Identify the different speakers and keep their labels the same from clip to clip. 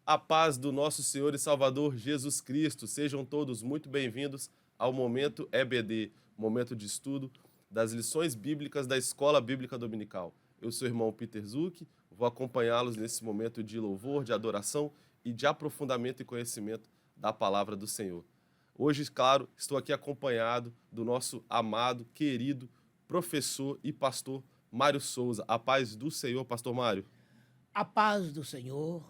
Speaker 1: A paz do nosso Senhor e Salvador Jesus Cristo. Sejam todos muito bem-vindos ao Momento EBD, momento de estudo das lições bíblicas da Escola Bíblica Dominical. Eu sou o irmão Peter Zuck, vou acompanhá-los nesse momento de louvor, de adoração e de aprofundamento e conhecimento da palavra do Senhor. Hoje, claro, estou aqui acompanhado do nosso amado, querido professor e pastor Mário Souza. A paz do Senhor, pastor Mário.
Speaker 2: A paz do Senhor,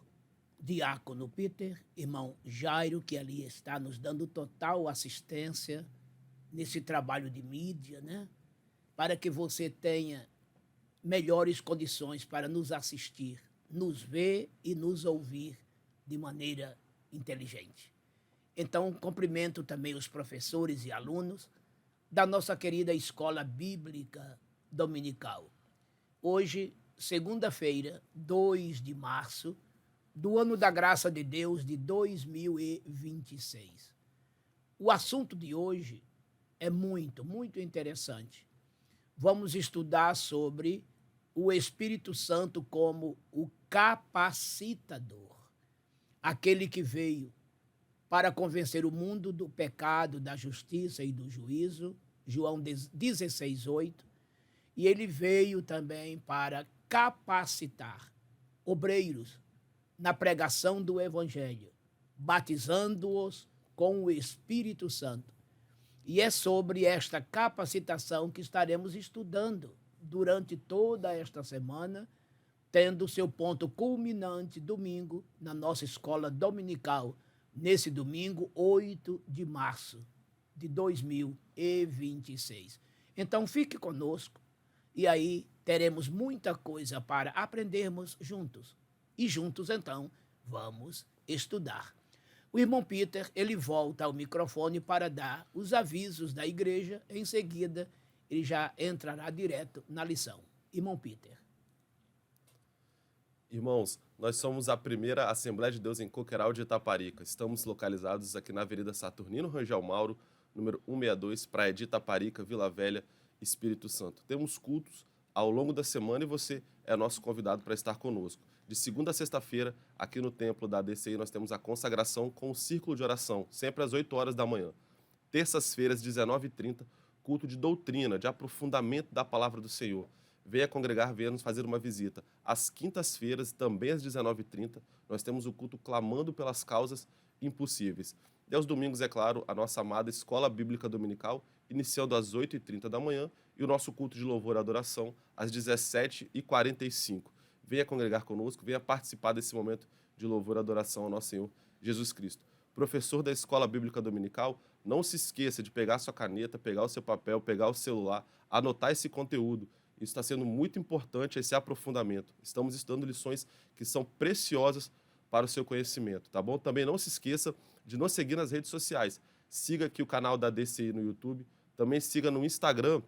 Speaker 2: diácono Peter, irmão Jairo, que ali está nos dando total assistência nesse trabalho de mídia, né? Para que você tenha melhores condições para nos assistir, nos ver e nos ouvir de maneira inteligente. Então, cumprimento também os professores e alunos da nossa querida Escola Bíblica Dominical. Hoje, segunda-feira, 2 de março, do ano da graça de Deus de 2026. O assunto de hoje é muito interessante. Vamos estudar sobre o Espírito Santo como o capacitador, aquele que veio para convencer o mundo do pecado, da justiça e do juízo, João 16:8, e ele veio também para capacitar obreiros na pregação do Evangelho, batizando-os com o Espírito Santo. E é sobre esta capacitação que estaremos estudando durante toda esta semana, tendo seu ponto culminante domingo na nossa escola dominical, nesse domingo 8 de março de 2026. Então fique conosco e aí teremos muita coisa para aprendermos juntos. E juntos, então, vamos estudar. O irmão Peter, ele volta ao microfone para dar os avisos da igreja. Em seguida, ele já entrará direto na lição. Irmão Peter.
Speaker 1: Irmãos, nós somos a primeira Assembleia de Deus em Coqueiral de Itaparica. Estamos localizados aqui na Avenida Saturnino Rangel Mauro, número 162, Praia de Itaparica, Vila Velha, Espírito Santo. Temos cultos ao longo da semana e você é nosso convidado para estar conosco. De segunda a sexta-feira, aqui no templo da ADCI, nós temos a consagração com o círculo de oração, sempre às 8 horas da manhã. Terças-feiras, 19h30, culto de doutrina, de aprofundamento da palavra do Senhor. Venha congregar, venha nos fazer uma visita. Às quintas-feiras, também às 19h30, nós temos o culto clamando pelas causas impossíveis. E aos domingos, é claro, a nossa amada Escola Bíblica Dominical, iniciando às 8h30 da manhã, e o nosso culto de louvor e adoração às 17h45. Venha congregar conosco, venha participar desse momento de louvor e adoração ao nosso Senhor Jesus Cristo. Professor da Escola Bíblica Dominical, não se esqueça de pegar sua caneta, pegar o seu papel, pegar o celular, anotar esse conteúdo. Isso está sendo muito importante, esse aprofundamento. Estamos estudando lições que são preciosas para o seu conhecimento, tá bom? Também não se esqueça de nos seguir nas redes sociais. Siga aqui o canal da DCI no YouTube. Também siga no Instagram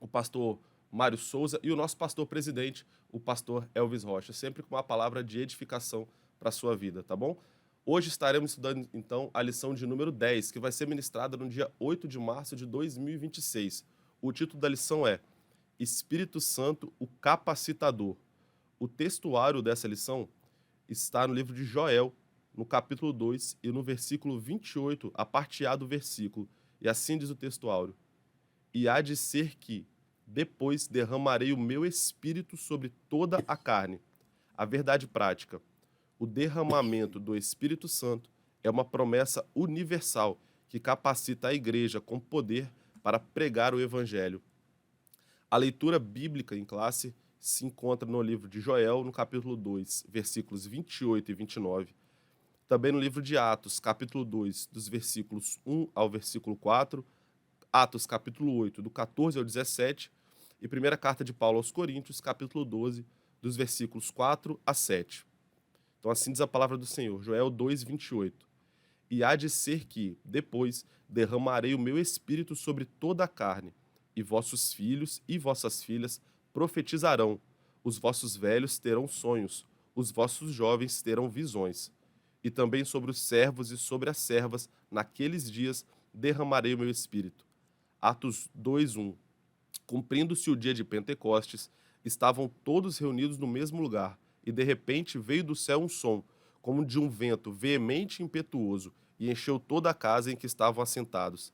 Speaker 1: o pastor Mário Souza e o nosso pastor presidente, o pastor Elvis Rocha, sempre com uma palavra de edificação para a sua vida, tá bom? Hoje estaremos estudando, então, a lição de número 10, que vai ser ministrada no dia 8 de março de 2026. O título da lição é Espírito Santo, o Capacitador. O textuário dessa lição está no livro de Joel, no capítulo 2 e no versículo 28, a parte A do versículo. E assim diz o textuário: E há de ser que depois derramarei o meu espírito sobre toda a carne. A verdade prática. O derramamento do Espírito Santo é uma promessa universal que capacita a igreja com poder para pregar o evangelho. A leitura bíblica em classe se encontra no livro de Joel, no capítulo 2, versículos 28 e 29. Também no livro de Atos, capítulo 2, dos versículos 1 ao versículo 4. Atos, capítulo 8, do 14 ao 17. E primeira carta de Paulo aos Coríntios, capítulo 12, dos versículos 4 a 7. Então assim diz a palavra do Senhor, Joel 2, 28. E há de ser que, depois, derramarei o meu espírito sobre toda a carne, e vossos filhos e vossas filhas profetizarão, os vossos velhos terão sonhos, os vossos jovens terão visões. E também sobre os servos e sobre as servas, naqueles dias, derramarei o meu espírito. Atos 2:1. Cumprindo-se o dia de Pentecostes, estavam todos reunidos no mesmo lugar, e de repente veio do céu um som, como de um vento veemente e impetuoso, e encheu toda a casa em que estavam assentados.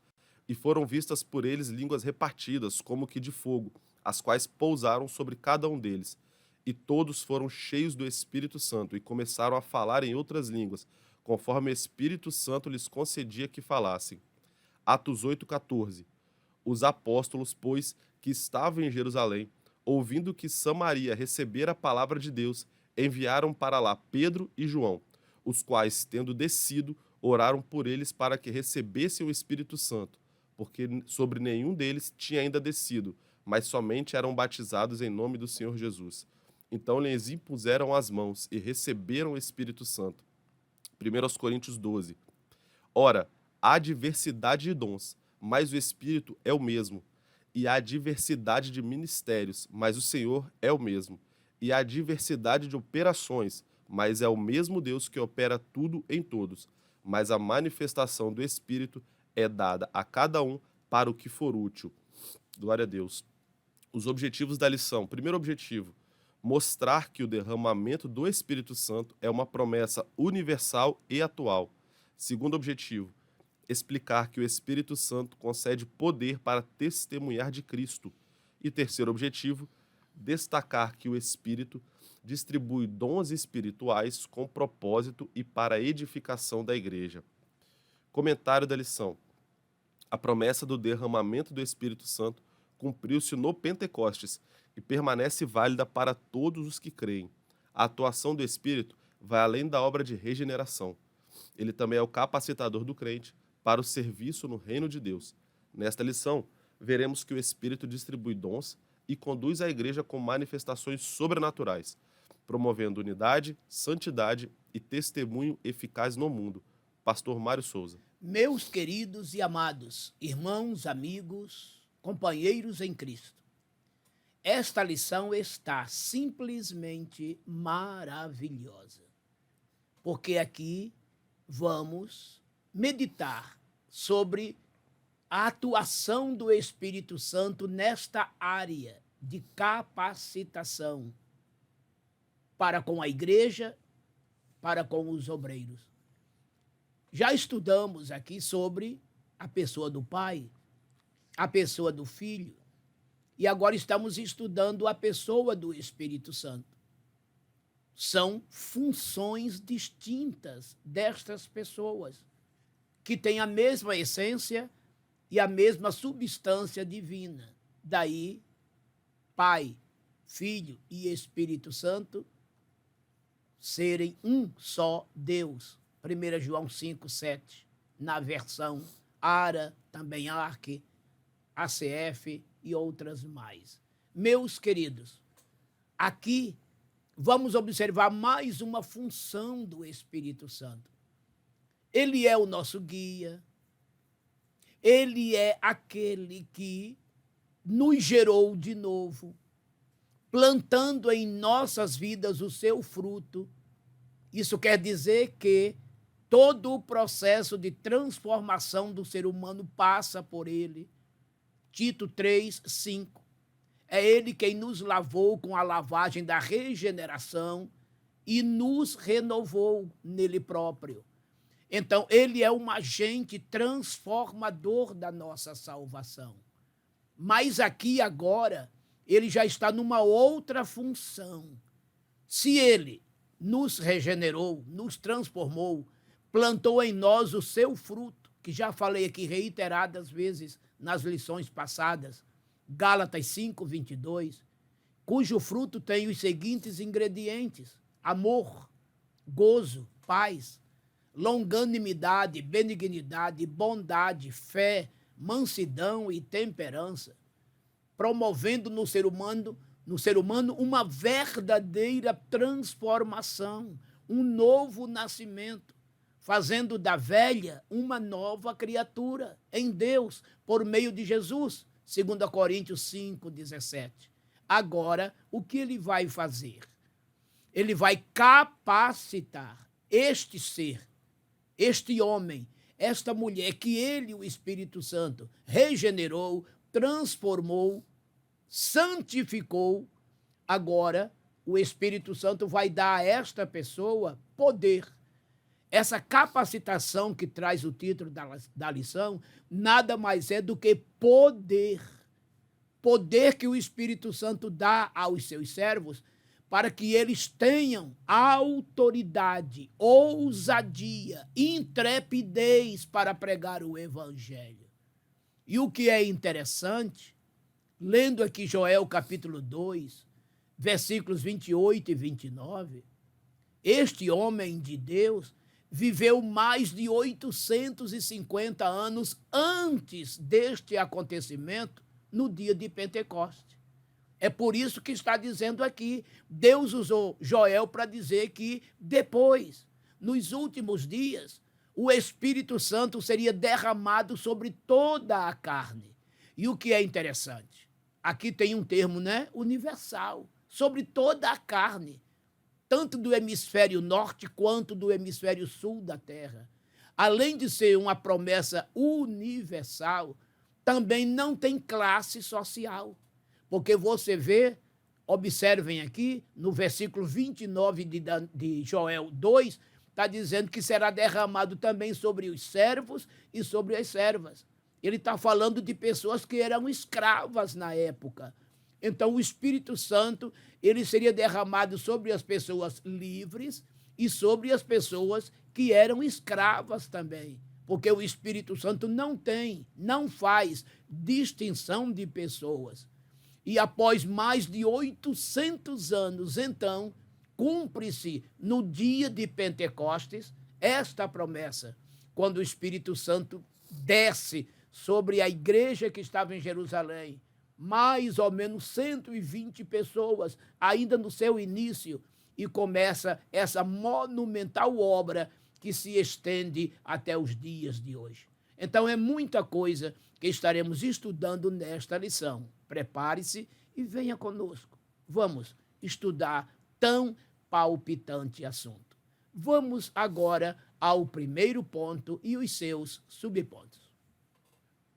Speaker 1: E foram vistas por eles línguas repartidas, como que de fogo, as quais pousaram sobre cada um deles. E todos foram cheios do Espírito Santo e começaram a falar em outras línguas, conforme o Espírito Santo lhes concedia que falassem. Atos 8,14. Os apóstolos, pois, que estavam em Jerusalém, ouvindo que Samaria recebera a palavra de Deus, enviaram para lá Pedro e João, os quais, tendo descido, oraram por eles para que recebessem o Espírito Santo, porque sobre nenhum deles tinha ainda descido, mas somente eram batizados em nome do Senhor Jesus. Então lhes impuseram as mãos e receberam o Espírito Santo. 1 Coríntios 12. Ora, há diversidade de dons, mas o Espírito é o mesmo. E há diversidade de ministérios, mas o Senhor é o mesmo. E há diversidade de operações, mas é o mesmo Deus que opera tudo em todos. Mas a manifestação do Espírito é dada a cada um para o que for útil. Glória a Deus. Os objetivos da lição. Primeiro objetivo, mostrar que o derramamento do Espírito Santo é uma promessa universal e atual. Segundo objetivo, explicar que o Espírito Santo concede poder para testemunhar de Cristo. E terceiro objetivo, destacar que o Espírito distribui dons espirituais com propósito e para a edificação da igreja. Comentário da lição. A promessa do derramamento do Espírito Santo cumpriu-se no Pentecostes e permanece válida para todos os que creem. A atuação do Espírito vai além da obra de regeneração. Ele também é o capacitador do crente para o serviço no reino de Deus. Nesta lição, veremos que o Espírito distribui dons e conduz a igreja com manifestações sobrenaturais, promovendo unidade, santidade e testemunho eficaz no mundo. Pastor Mário Souza.
Speaker 2: Meus queridos e amados irmãos, amigos, companheiros em Cristo, esta lição está simplesmente maravilhosa, porque aqui vamos meditar sobre a atuação do Espírito Santo nesta área de capacitação para com a igreja, para com os obreiros. Já estudamos aqui sobre a pessoa do Pai, a pessoa do Filho, e agora estamos estudando a pessoa do Espírito Santo. São funções distintas destas pessoas, que têm a mesma essência e a mesma substância divina. Daí, Pai, Filho e Espírito Santo serem um só Deus. 1 João 5,7, na versão ARA, também ARC, ACF e outras mais. Meus queridos, aqui vamos observar mais uma função do Espírito Santo. Ele é o nosso guia, ele é aquele que nos gerou de novo, plantando em nossas vidas o seu fruto. Isso quer dizer que todo o processo de transformação do ser humano passa por ele. Tito 3:5. É ele quem nos lavou com a lavagem da regeneração e nos renovou nele próprio. Então, ele é um agente transformador da nossa salvação. Mas aqui agora, ele já está numa outra função. Se ele nos regenerou, nos transformou, plantou em nós o seu fruto, que já falei aqui reiteradas vezes nas lições passadas, Gálatas 5:22, cujo fruto tem os seguintes ingredientes: amor, gozo, paz, longanimidade, benignidade, bondade, fé, mansidão e temperança, promovendo no ser humano uma verdadeira transformação, um novo nascimento, fazendo da velha uma nova criatura em Deus, por meio de Jesus, 2 Coríntios 5:17. Agora, o que ele vai fazer? Ele vai capacitar este ser, este homem, esta mulher que ele, o Espírito Santo, regenerou, transformou, santificou. Agora, o Espírito Santo vai dar a esta pessoa poder Essa capacitação que traz o título da lição, nada mais é do que poder. Poder que o Espírito Santo dá aos seus servos para que eles tenham autoridade, ousadia, intrepidez para pregar o Evangelho. E o que é interessante, lendo aqui Joel capítulo 2, versículos 28 e 29, este homem de Deus viveu mais de 850 anos antes deste acontecimento, no dia de Pentecoste. É por isso que está dizendo aqui, Deus usou Joel para dizer que depois, nos últimos dias, o Espírito Santo seria derramado sobre toda a carne. E o que é interessante? Aqui tem um termo, né? Universal, sobre toda a carne, tanto do hemisfério norte quanto do hemisfério sul da Terra. Além de ser uma promessa universal, também não tem classe social. Porque você vê, observem aqui, no versículo 29 de Joel 2, está dizendo que será derramado também sobre os servos e sobre as servas. Ele está falando de pessoas que eram escravas na época. Então, o Espírito Santo, ele seria derramado sobre as pessoas livres e sobre as pessoas que eram escravas também. Porque o Espírito Santo não faz distinção de pessoas. E após mais de 800 anos, então, cumpre-se no dia de Pentecostes esta promessa, quando o Espírito Santo desce sobre a igreja que estava em Jerusalém, mais ou menos 120 pessoas, ainda no seu início, e começa essa monumental obra que se estende até os dias de hoje. Então, é muita coisa que estaremos estudando nesta lição. Prepare-se e venha conosco. Vamos estudar tão palpitante assunto. Vamos agora ao primeiro ponto e os seus subpontos.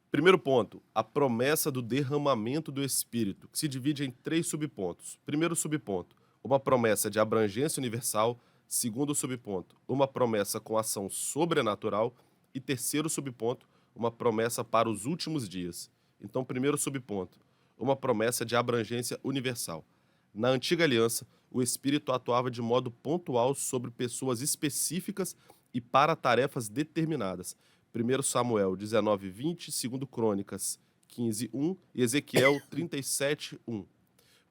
Speaker 1: Primeiro ponto, a promessa do derramamento do Espírito, que se divide em 3 subpontos. Primeiro subponto, uma promessa de abrangência universal. Segundo subponto, uma promessa com ação sobrenatural. E terceiro subponto, uma promessa para os últimos dias. Então, primeiro subponto, uma promessa de abrangência universal. Na antiga aliança, o Espírito atuava de modo pontual sobre pessoas específicas e para tarefas determinadas. 1 Samuel 19:20, 2 Crônicas 15:1 e Ezequiel 37:1.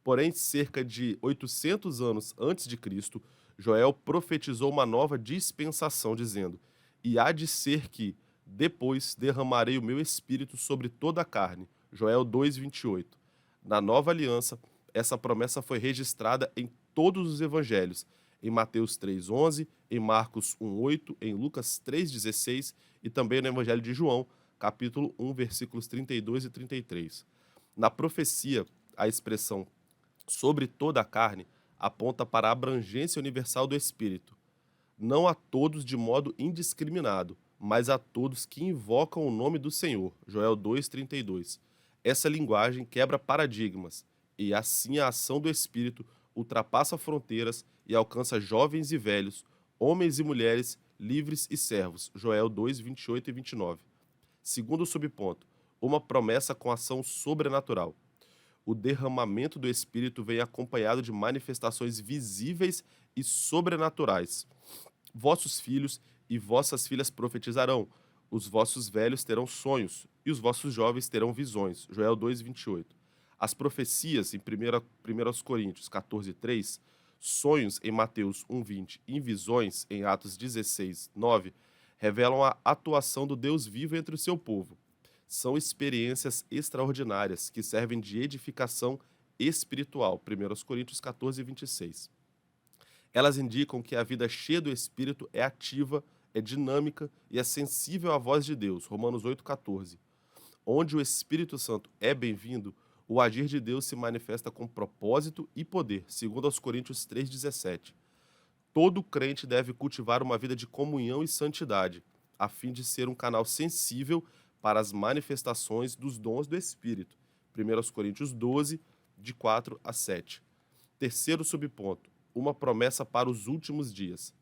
Speaker 1: Porém, cerca de 800 anos antes de Cristo, Joel profetizou uma nova dispensação, dizendo: "E há de ser que, depois, derramarei o meu espírito sobre toda a carne." Joel 2:28. Na nova aliança, essa promessa foi registrada em todos os evangelhos, em Mateus 3:11, em Marcos 1:8, em Lucas 3:16 e também no Evangelho de João, capítulo 1, versículos 32 e 33. Na profecia, a expressão sobre toda a carne aponta para a abrangência universal do Espírito, não a todos de modo indiscriminado, mas a todos que invocam o nome do Senhor. Joel 2:32. Essa linguagem quebra paradigmas e assim a ação do Espírito ultrapassa fronteiras e alcança jovens e velhos, homens e mulheres, livres e servos. Joel 2:28 e 29. Segundo subponto, uma promessa com ação sobrenatural. O derramamento do Espírito vem acompanhado de manifestações visíveis e sobrenaturais. Vossos filhos e vossas filhas profetizarão, os vossos velhos terão sonhos, e os vossos jovens terão visões. Joel 2:28. As profecias em 1 Coríntios 14:3, sonhos em Mateus 1:20 e visões em Atos 16:9 revelam a atuação do Deus vivo entre o seu povo. São experiências extraordinárias que servem de edificação espiritual. 1 Coríntios 14:26. Elas indicam que a vida cheia do Espírito é ativa, é dinâmica e é sensível à voz de Deus. Romanos 8:14. Onde o Espírito Santo é bem-vindo, o agir de Deus se manifesta com propósito e poder, segundo aos Coríntios 3:17. Todo crente deve cultivar uma vida de comunhão e santidade, a fim de ser um canal sensível para as manifestações dos dons do Espírito. 1 Coríntios 12, de 4 a 7. Terceiro subponto, uma promessa para os últimos dias.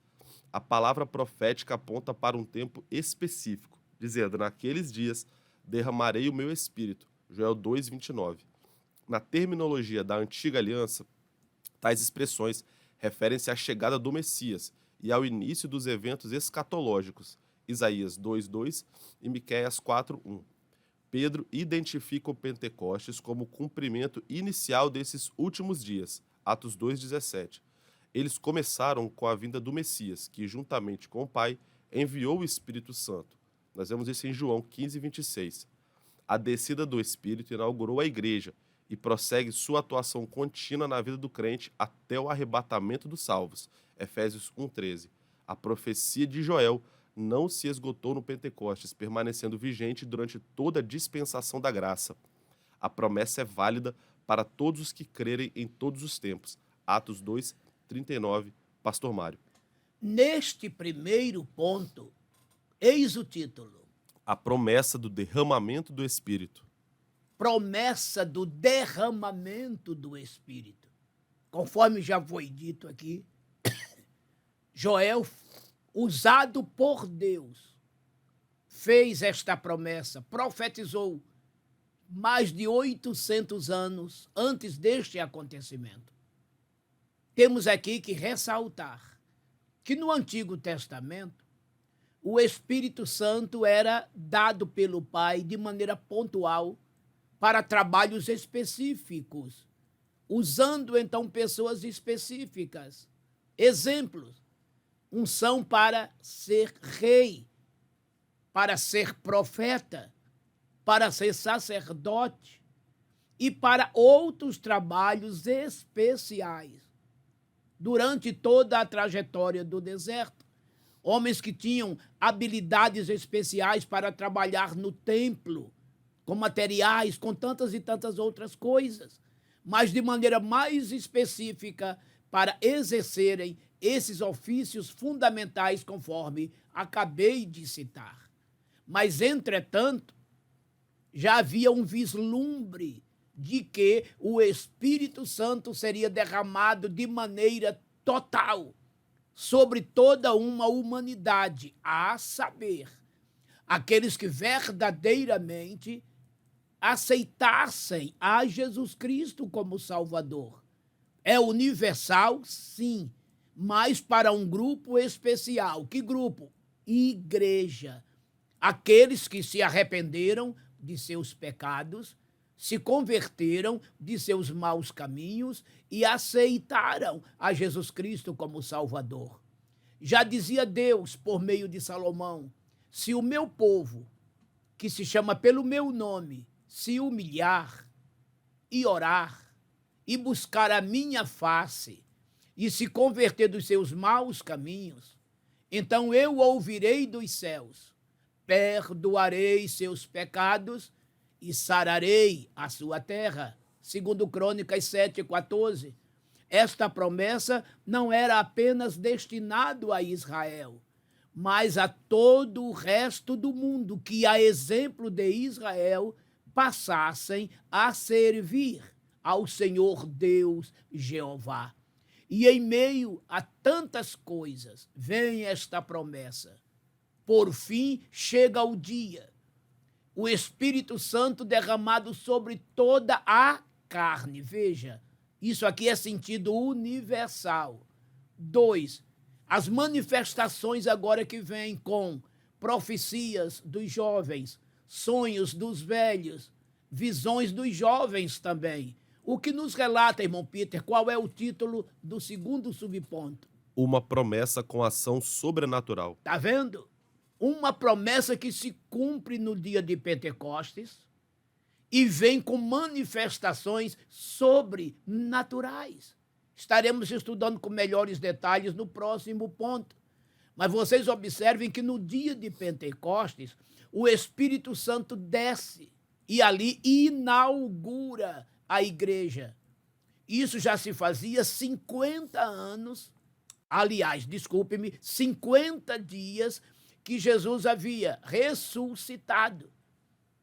Speaker 1: A palavra profética aponta para um tempo específico, dizendo: naqueles dias derramarei o meu espírito. Joel 2:29. Na terminologia da antiga aliança, tais expressões referem-se à chegada do Messias e ao início dos eventos escatológicos. Isaías 2:2 e Miqueias 4:1. Pedro identifica o Pentecostes como o cumprimento inicial desses últimos dias. Atos 2:17. Eles começaram com a vinda do Messias, que, juntamente com o Pai, enviou o Espírito Santo. Nós vemos isso em João 15:26. A descida do Espírito inaugurou a igreja e prossegue sua atuação contínua na vida do crente até o arrebatamento dos salvos. Efésios 1:13. A profecia de Joel não se esgotou no Pentecostes, permanecendo vigente durante toda a dispensação da graça. A promessa é válida para todos os que crerem em todos os tempos. Atos 2:39, Pastor Mário.
Speaker 2: Neste primeiro ponto, eis o título:
Speaker 1: A promessa do derramamento do Espírito.
Speaker 2: promessa do derramamento do Espírito. Conforme já foi dito aqui, Joel, usado por Deus, fez esta promessa, profetizou mais de 800 anos antes deste acontecimento. Temos aqui que ressaltar que no Antigo Testamento, o Espírito Santo era dado pelo Pai de maneira pontual para trabalhos específicos, usando então pessoas específicas. Exemplos: unção para ser rei, para ser profeta, para ser sacerdote e para outros trabalhos especiais. Durante toda a trajetória do deserto, homens que tinham habilidades especiais para trabalhar no templo, com materiais, com tantas e tantas outras coisas, mas de maneira mais específica para exercerem esses ofícios fundamentais, conforme acabei de citar. Mas, entretanto, já havia um vislumbre de que o Espírito Santo seria derramado de maneira total sobre toda uma humanidade, a saber, aqueles que verdadeiramente aceitassem a Jesus Cristo como Salvador. É universal, sim, mas para um grupo especial. Que grupo? Igreja. Aqueles que se arrependeram de seus pecados, se converteram de seus maus caminhos e aceitaram a Jesus Cristo como Salvador. Já dizia Deus, por meio de Salomão: se o meu povo, que se chama pelo meu nome, se humilhar e orar e buscar a minha face e se converter dos seus maus caminhos, então eu ouvirei dos céus, perdoarei seus pecados e sararei a sua terra. Segundo Crônicas 7:14. Esta promessa não era apenas destinado a Israel, mas a todo o resto do mundo que, a exemplo de Israel, passassem a servir ao Senhor Deus Jeová. E em meio a tantas coisas, vem esta promessa. Por fim, chega o dia, o Espírito Santo derramado sobre toda a carne. Veja, isso aqui é sentido universal. 2, as manifestações agora que vêm com profecias dos jovens, sonhos dos velhos, visões dos jovens também. O que nos relata, irmão Peter, qual é o título do segundo subponto?
Speaker 1: Uma promessa com ação sobrenatural.
Speaker 2: Está vendo? Uma promessa que se cumpre no dia de Pentecostes e vem com manifestações sobrenaturais. Estaremos estudando com melhores detalhes no próximo ponto. Mas vocês observem que no dia de Pentecostes, o Espírito Santo desce e ali inaugura a igreja. Isso já se fazia 50 anos, aliás, desculpe-me, 50 dias que Jesus havia ressuscitado.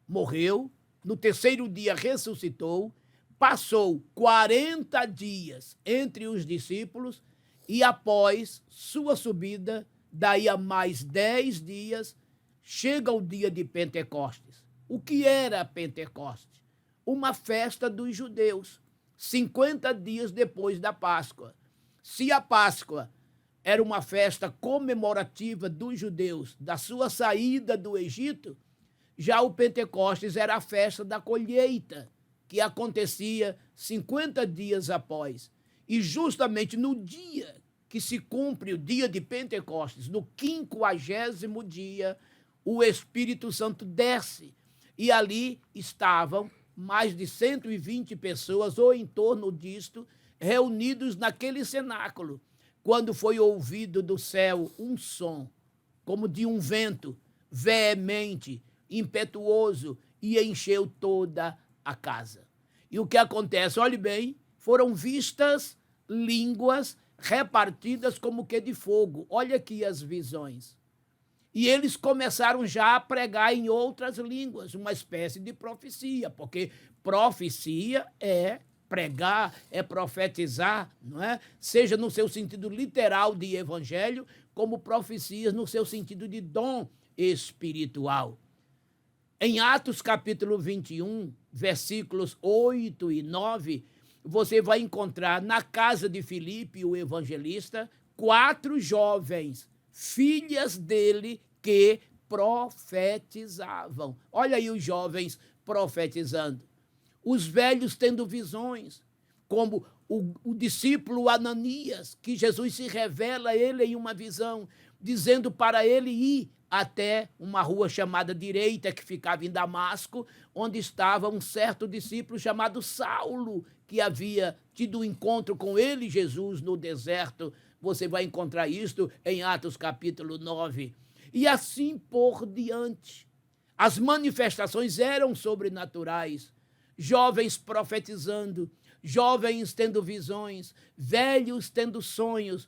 Speaker 2: Morreu, no terceiro dia ressuscitou, passou 40 dias entre os discípulos e após sua subida Daí a mais 10 dias, chega o dia de Pentecostes. O que era Pentecostes? Uma festa dos judeus, 50 dias depois da Páscoa. Se a Páscoa era uma festa comemorativa dos judeus, da sua saída do Egito, já o Pentecostes era a festa da colheita, que acontecia 50 dias após. E justamente no dia que se cumpre o dia de Pentecostes, no 50º dia, o Espírito Santo desce. E ali estavam mais de 120 pessoas, ou em torno disto, reunidos naquele cenáculo, quando foi ouvido do céu um som, como de um vento veemente, impetuoso, e encheu toda a casa. E o que acontece? Olhe bem, foram vistas línguas repartidas como que de fogo. Olha aqui as visões. E eles começaram já a pregar em outras línguas, uma espécie de profecia, porque profecia é pregar, é profetizar, não é? Seja no seu sentido literal de evangelho, como profecias no seu sentido de dom espiritual. Em Atos capítulo 21, versículos 8 e 9, você vai encontrar na casa de Filipe, o evangelista, 4 jovens, filhas dele, que profetizavam. Olha aí os jovens profetizando. Os velhos tendo visões, como o discípulo Ananias, que Jesus se revela a ele em uma visão, dizendo para ele ir até uma rua chamada Direita, que ficava em Damasco, onde estava um certo discípulo chamado Saulo, que havia tido um encontro com ele, Jesus, no deserto. Você vai encontrar isto em Atos capítulo 9. E assim por diante. As manifestações eram sobrenaturais. Jovens profetizando, jovens tendo visões, velhos tendo sonhos,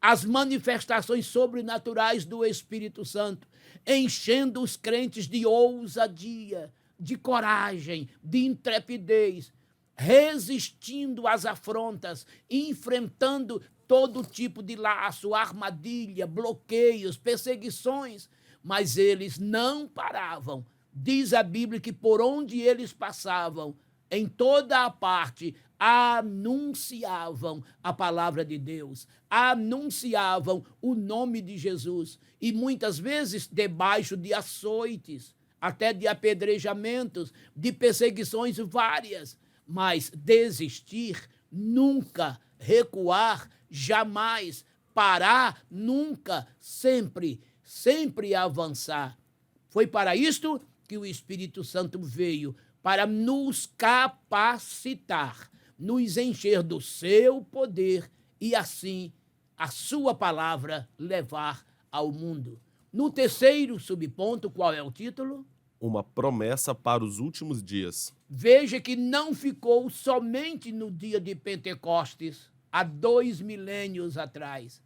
Speaker 2: as manifestações sobrenaturais do Espírito Santo, enchendo os crentes de ousadia, de coragem, de intrepidez, resistindo às afrontas, enfrentando todo tipo de laço, armadilha, bloqueios, perseguições, mas eles não paravam. Diz a Bíblia que por onde eles passavam, em toda a parte, anunciavam a palavra de Deus, anunciavam o nome de Jesus, e muitas vezes debaixo de açoites, até de apedrejamentos, de perseguições várias, mas desistir nunca, recuar jamais, parar nunca, sempre, sempre avançar. Foi para isto que o Espírito Santo veio, para nos capacitar, nos encher do seu poder e assim a sua palavra levar ao mundo. No terceiro subponto, qual é o título?
Speaker 1: Uma promessa para os últimos dias.
Speaker 2: Veja que não ficou somente no dia de Pentecostes, há 2 milênios atrás,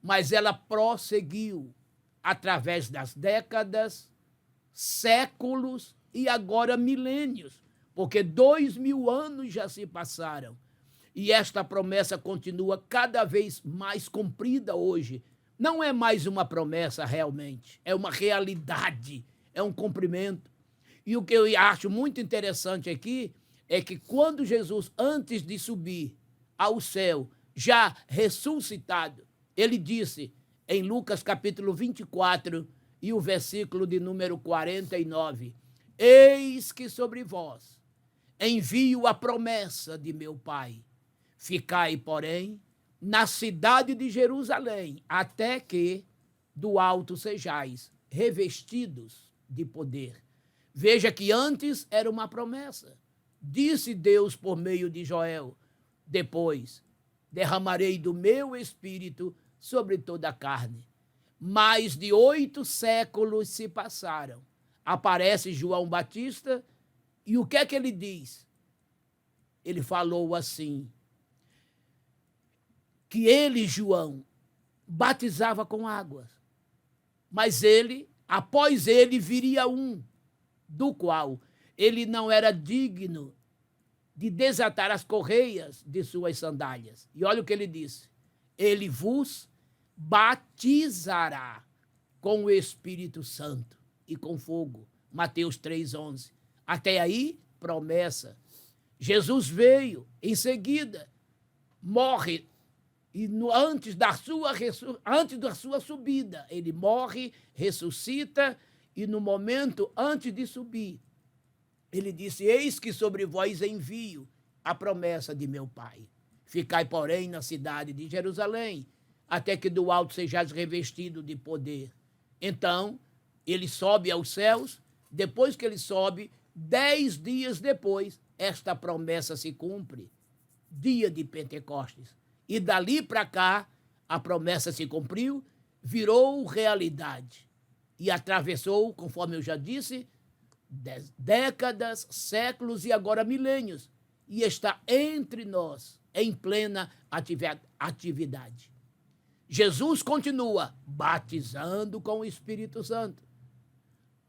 Speaker 2: mas ela prosseguiu através das décadas, séculos e agora milênios, porque 2000 anos já se passaram. E esta promessa continua cada vez mais cumprida hoje. Não é mais uma promessa realmente, é uma realidade, é um cumprimento. E o que eu acho muito interessante aqui é que quando Jesus, antes de subir ao céu, já ressuscitado, ele disse em Lucas capítulo 24 e o versículo de número 49, eis que sobre vós envio a promessa de meu Pai. Ficai, porém, na cidade de Jerusalém, até que do alto sejais revestidos de poder. Veja que antes era uma promessa. Disse Deus por meio de Joel, depois derramarei do meu espírito sobre toda a carne. Mais de 8 séculos se passaram. Aparece João Batista e o que é que ele diz? Ele falou assim, que ele, João, batizava com águas, mas ele, após ele, viria um, do qual ele não era digno de desatar as correias de suas sandálias. E olha o que ele disse, ele vos batizará com o Espírito Santo e com fogo. Mateus 3,11. Até aí, promessa. Jesus veio, em seguida, morre, e antes da sua subida, ele morre, ressuscita, e no momento antes de subir, ele disse: eis que sobre vós envio a promessa de meu Pai. Ficai, porém, na cidade de Jerusalém, até que do alto sejais revestido de poder. Então, ele sobe aos céus. Depois que ele sobe, 10 dias depois, esta promessa se cumpre. Dia de Pentecostes. E dali para cá, a promessa se cumpriu, virou realidade. E atravessou, conforme eu já disse, décadas, séculos e agora milênios. E está entre nós, em plena atividade. Jesus continua batizando com o Espírito Santo.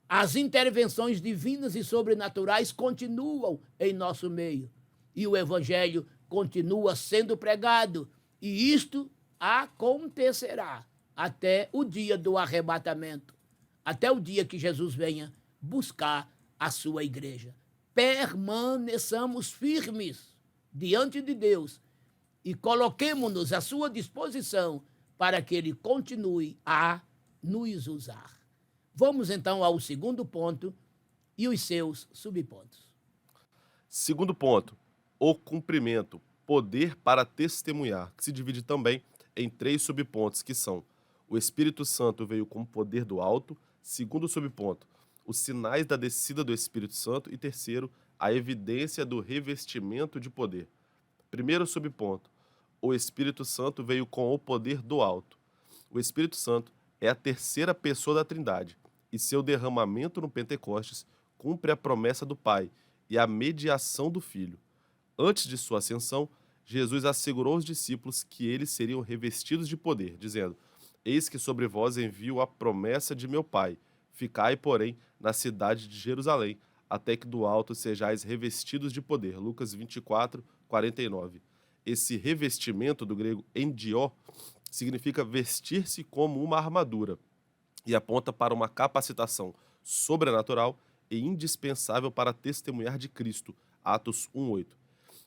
Speaker 2: As intervenções divinas e sobrenaturais continuam em nosso meio. E o Evangelho continua sendo pregado. E isto acontecerá até o dia do arrebatamento. Até o dia que Jesus venha buscar a sua igreja. Permaneçamos firmes diante de Deus e coloquemo-nos à sua disposição para que Ele continue a nos usar. Vamos então ao segundo ponto e os seus subpontos.
Speaker 1: Segundo ponto, o cumprimento, poder para testemunhar, que se divide também em 3 subpontos, que são: o Espírito Santo veio com o poder do alto. Segundo subponto, os sinais da descida do Espírito Santo. E terceiro, a evidência do revestimento de poder. Primeiro subponto, o Espírito Santo veio com o poder do alto. O Espírito Santo é a terceira pessoa da Trindade, e seu derramamento no Pentecostes cumpre a promessa do Pai e a mediação do Filho. Antes de sua ascensão, Jesus assegurou aos discípulos que eles seriam revestidos de poder, dizendo: eis que sobre vós envio a promessa de meu Pai. Ficai, porém, na cidade de Jerusalém, até que do alto sejais revestidos de poder. Lucas 24, 49. Esse revestimento, do grego endió, significa vestir-se como uma armadura e aponta para uma capacitação sobrenatural e indispensável para testemunhar de Cristo. Atos 1:8.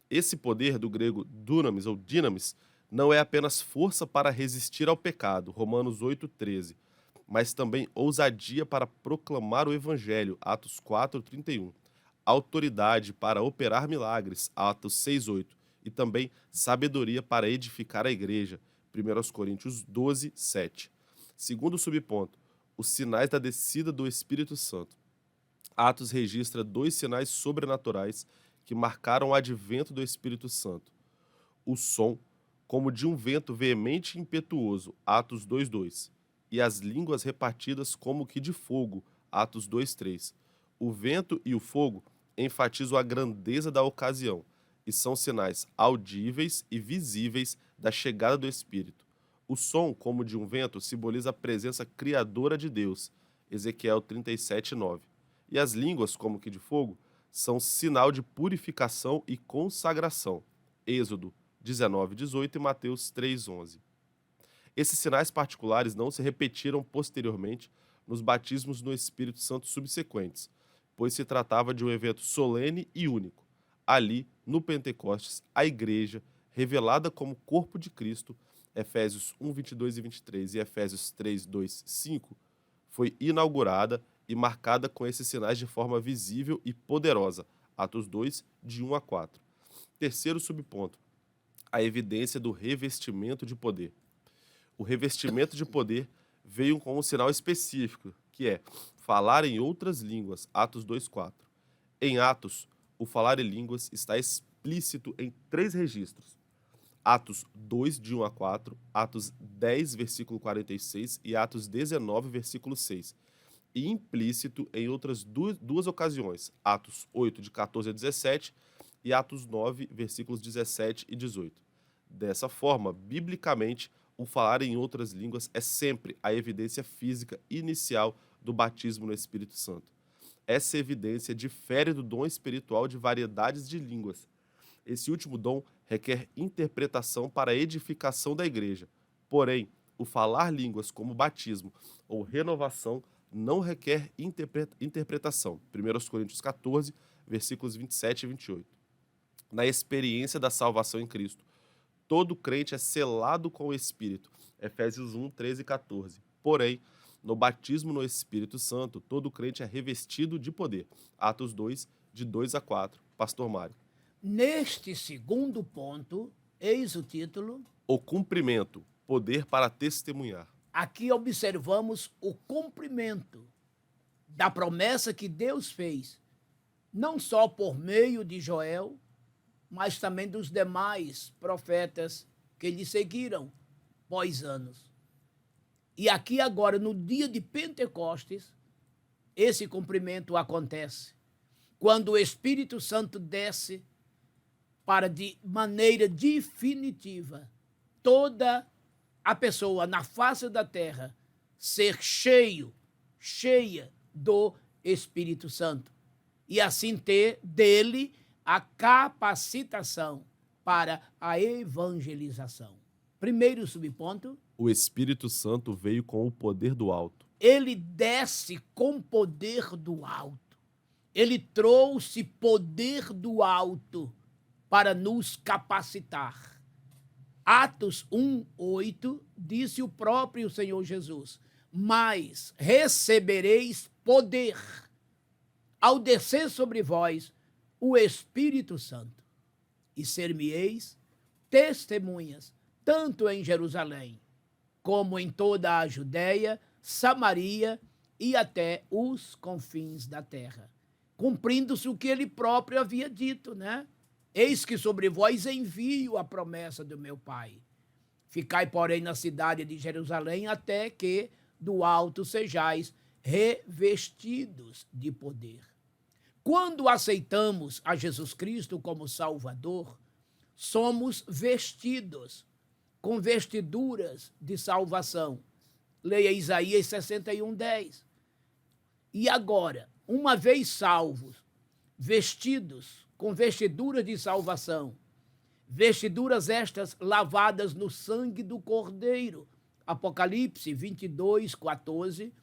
Speaker 1: Esse poder, do grego dunamis ou dinamis, não é apenas força para resistir ao pecado, Romanos 8:13, mas também ousadia para proclamar o Evangelho, Atos 4:31, autoridade para operar milagres, Atos 6:8, e também sabedoria para edificar a igreja, 1 Coríntios 12:7. Segundo subponto, os sinais da descida do Espírito Santo. Atos registra 2 sinais sobrenaturais que marcaram o advento do Espírito Santo: o som, como de um vento veemente e impetuoso, Atos 2:2, e as línguas repartidas como que de fogo, Atos 2:3. O vento e o fogo enfatizam a grandeza da ocasião e são sinais audíveis e visíveis da chegada do Espírito. O som, como de um vento, simboliza a presença criadora de Deus, Ezequiel 37:9. E as línguas, como que de fogo, são sinal de purificação e consagração, Êxodo 19:18 e Mateus 3:11. Esses sinais particulares não se repetiram posteriormente nos batismos no Espírito Santo subsequentes, pois se tratava de um evento solene e único. Ali, no Pentecostes, a igreja, revelada como corpo de Cristo, Efésios 1:22 e 23 e Efésios 3:2, 5, foi inaugurada e marcada com esses sinais de forma visível e poderosa, Atos 2, de 1 a 4. Terceiro subponto, a evidência do revestimento de poder. O revestimento de poder veio com um sinal específico, que é falar em outras línguas, Atos 2:4. Em Atos, o falar em línguas está explícito em 3 registros: Atos 2, de 1 a 4, Atos 10, versículo 46 e Atos 19, versículo 6. E implícito em outras duas ocasiões, Atos 8, de 14 a 17 e Atos 9, versículos 17 e 18. Dessa forma, biblicamente, o falar em outras línguas é sempre a evidência física inicial do batismo no Espírito Santo. Essa evidência difere do dom espiritual de variedades de línguas. Esse último dom requer interpretação para a edificação da igreja. Porém, o falar línguas como batismo ou renovação não requer interpretação. 1 Coríntios 14, versículos 27 e 28. Na experiência da salvação em Cristo, todo crente é selado com o Espírito. Efésios 1, 13 e 14. Porém, no batismo no Espírito Santo, todo crente é revestido de poder. Atos 2, de 2 a 4. Pastor Mário.
Speaker 2: Neste segundo ponto, eis o título.
Speaker 1: O cumprimento, poder para testemunhar.
Speaker 2: Aqui observamos o cumprimento da promessa que Deus fez, não só por meio de Joel, mas também dos demais profetas que lhe seguiram pós anos. E aqui agora, no dia de Pentecostes, esse cumprimento acontece, quando o Espírito Santo desce para, de maneira definitiva, toda a pessoa na face da terra ser cheia do Espírito Santo, e assim ter dele a capacitação para a evangelização. Primeiro subponto.
Speaker 1: O Espírito Santo veio com o poder do alto.
Speaker 2: Ele desce com poder do alto. Ele trouxe poder do alto para nos capacitar. Atos 1:8, disse o próprio Senhor Jesus: mas recebereis poder ao descer sobre vós o Espírito Santo, e ser-me-eis testemunhas, tanto em Jerusalém, como em toda a Judéia, Samaria e até os confins da terra. Cumprindo-se o que ele próprio havia dito, né? Eis que sobre vós envio a promessa do meu Pai. Ficai, porém, na cidade de Jerusalém, até que do alto sejais revestidos de poder. Quando aceitamos a Jesus Cristo como Salvador, somos vestidos com vestiduras de salvação. Leia Isaías 61:10. E agora, uma vez salvos, vestidos com vestiduras de salvação, vestiduras estas lavadas no sangue do Cordeiro, Apocalipse 22:14.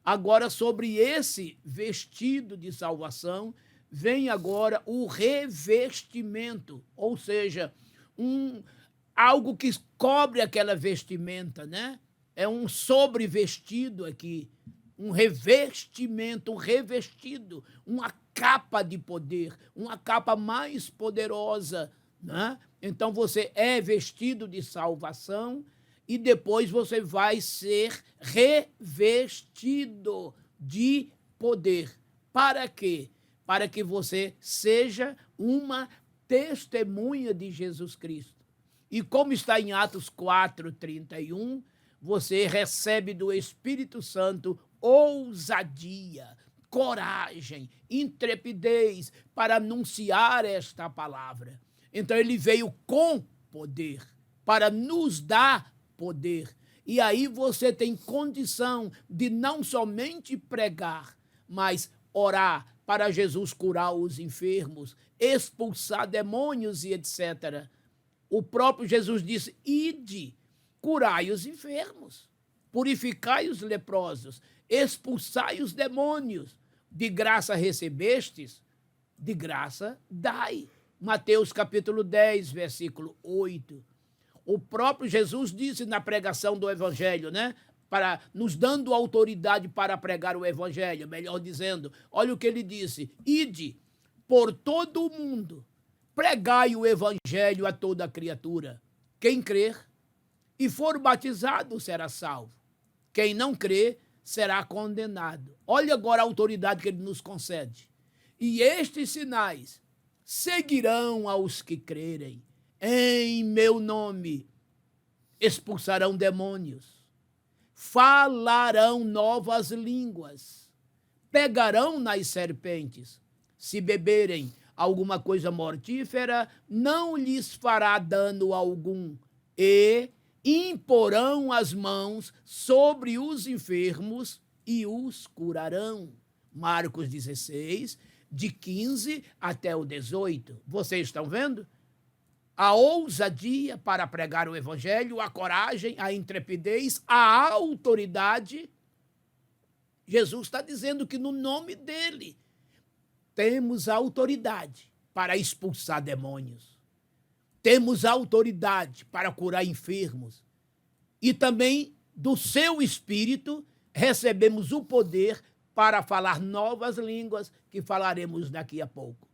Speaker 2: Agora, sobre esse vestido de salvação, vem agora o revestimento, ou seja, algo que cobre aquela vestimenta, né? É um sobrevestido aqui, um revestimento, um revestido, uma capa de poder, uma capa mais poderosa, né? Então você é vestido de salvação e depois você vai ser revestido de poder. Para quê? Para que você seja uma testemunha de Jesus Cristo. E como está em Atos 4:31, você recebe do Espírito Santo ousadia, coragem, intrepidez para anunciar esta palavra. Então ele veio com poder, para nos dar poder. E aí você tem condição de não somente pregar, mas orar para Jesus curar os enfermos, expulsar demônios e etc. O próprio Jesus disse: ide, curai os enfermos, purificai os leprosos, expulsai os demônios. De graça recebestes, de graça dai. Mateus capítulo 10, versículo 8. O próprio Jesus disse na pregação do Evangelho, né? Para nos dando autoridade para pregar o Evangelho, melhor dizendo, olha o que ele disse: ide por todo o mundo, pregai o Evangelho a toda criatura. Quem crer e for batizado será salvo. Quem não crer será condenado. Olha agora a autoridade que ele nos concede. E estes sinais seguirão aos que crerem. Em meu nome expulsarão demônios, falarão novas línguas, pegarão nas serpentes. Se beberem alguma coisa mortífera, não lhes fará dano algum, e imporão as mãos sobre os enfermos e os curarão. Marcos 16, de 15 até o 18. Vocês estão vendo? a ousadia para pregar o evangelho, a coragem, a intrepidez, a autoridade. Jesus está dizendo que no nome dele temos autoridade para expulsar demônios. Temos autoridade para curar enfermos. E também do seu Espírito recebemos o poder para falar novas línguas, que falaremos daqui a pouco.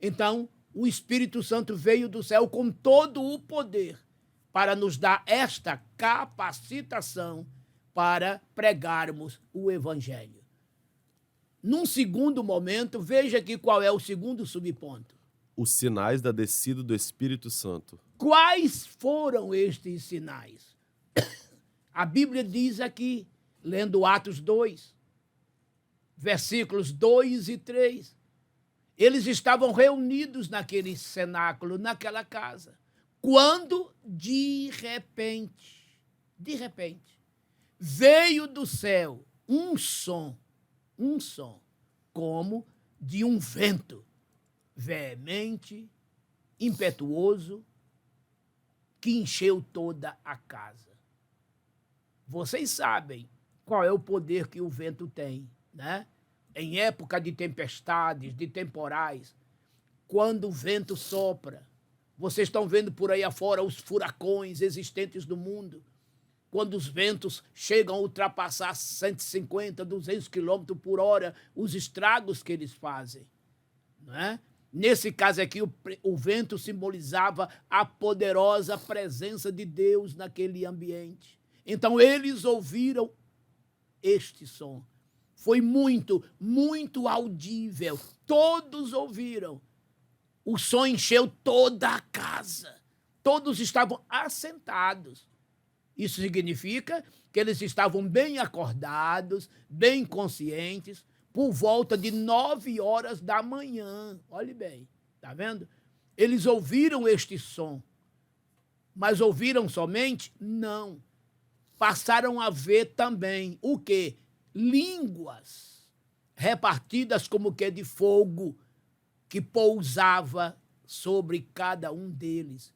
Speaker 2: Então, o Espírito Santo veio do céu com todo o poder para nos dar esta capacitação para pregarmos o Evangelho. Num segundo momento, veja aqui qual é o segundo subponto.
Speaker 1: Os sinais da descida do Espírito Santo.
Speaker 2: Quais foram estes sinais? A Bíblia diz aqui, lendo Atos 2, versículos 2 e 3, eles estavam reunidos naquele cenáculo, naquela casa, quando de repente, veio do céu um som, como de um vento veemente, impetuoso, que encheu toda a casa. Vocês sabem qual é o poder que o vento tem, né? Em época de tempestades, de temporais, quando o vento sopra, vocês estão vendo por aí afora os furacões existentes no mundo, quando os ventos chegam a ultrapassar 150, 200 quilômetros por hora, os estragos que eles fazem, né? Nesse caso aqui, o vento simbolizava a poderosa presença de Deus naquele ambiente. Então, eles ouviram este som. Foi muito, muito audível. Todos ouviram. O som encheu toda a casa. Todos estavam assentados. Isso significa que eles estavam bem acordados, bem conscientes, por volta de 9 horas da manhã. Olhe bem, tá vendo? Eles ouviram este som. Mas ouviram somente? Não. Passaram a ver também o quê? Línguas repartidas como que de fogo, que pousava sobre cada um deles.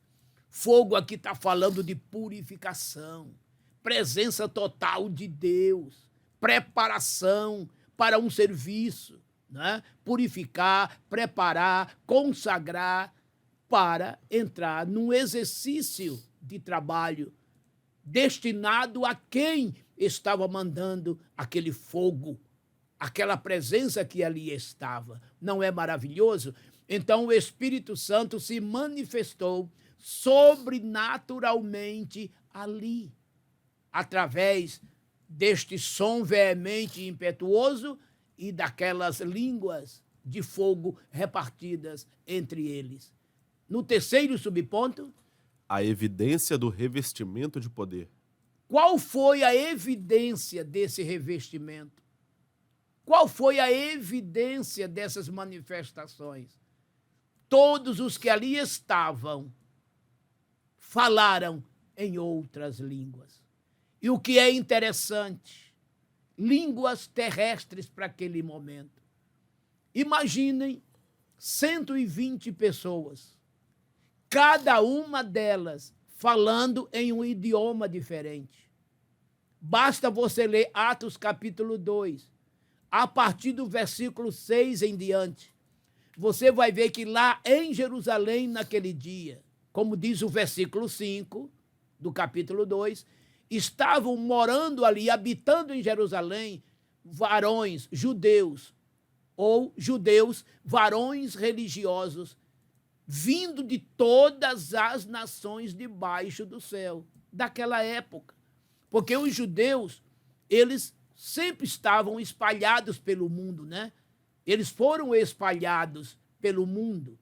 Speaker 2: Fogo aqui está falando de purificação, presença total de Deus, preparação para um serviço, né? Purificar, preparar, consagrar para entrar num exercício de trabalho destinado a quem estava mandando aquele fogo, aquela presença que ali estava. Não é maravilhoso? Então o Espírito Santo se manifestou sobrenaturalmente ali, através deste som veemente e impetuoso e daquelas línguas de fogo repartidas entre eles. No terceiro subponto,
Speaker 1: a evidência do revestimento de poder.
Speaker 2: Qual foi a evidência desse revestimento? Qual foi a evidência dessas manifestações? Todos os que ali estavam falaram em outras línguas. E o que é interessante, línguas terrestres para aquele momento. Imaginem 120 pessoas, cada uma delas falando em um idioma diferente. Basta você ler Atos capítulo 2, a partir do versículo 6 em diante. Você vai ver que lá em Jerusalém, naquele dia, como diz o versículo 5 do capítulo 2, estavam morando ali, habitando em Jerusalém, varões judeus, ou judeus, varões religiosos, vindo de todas as nações debaixo do céu, daquela época. Porque os judeus, eles sempre estavam espalhados pelo mundo, né? Eles foram espalhados pelo mundo.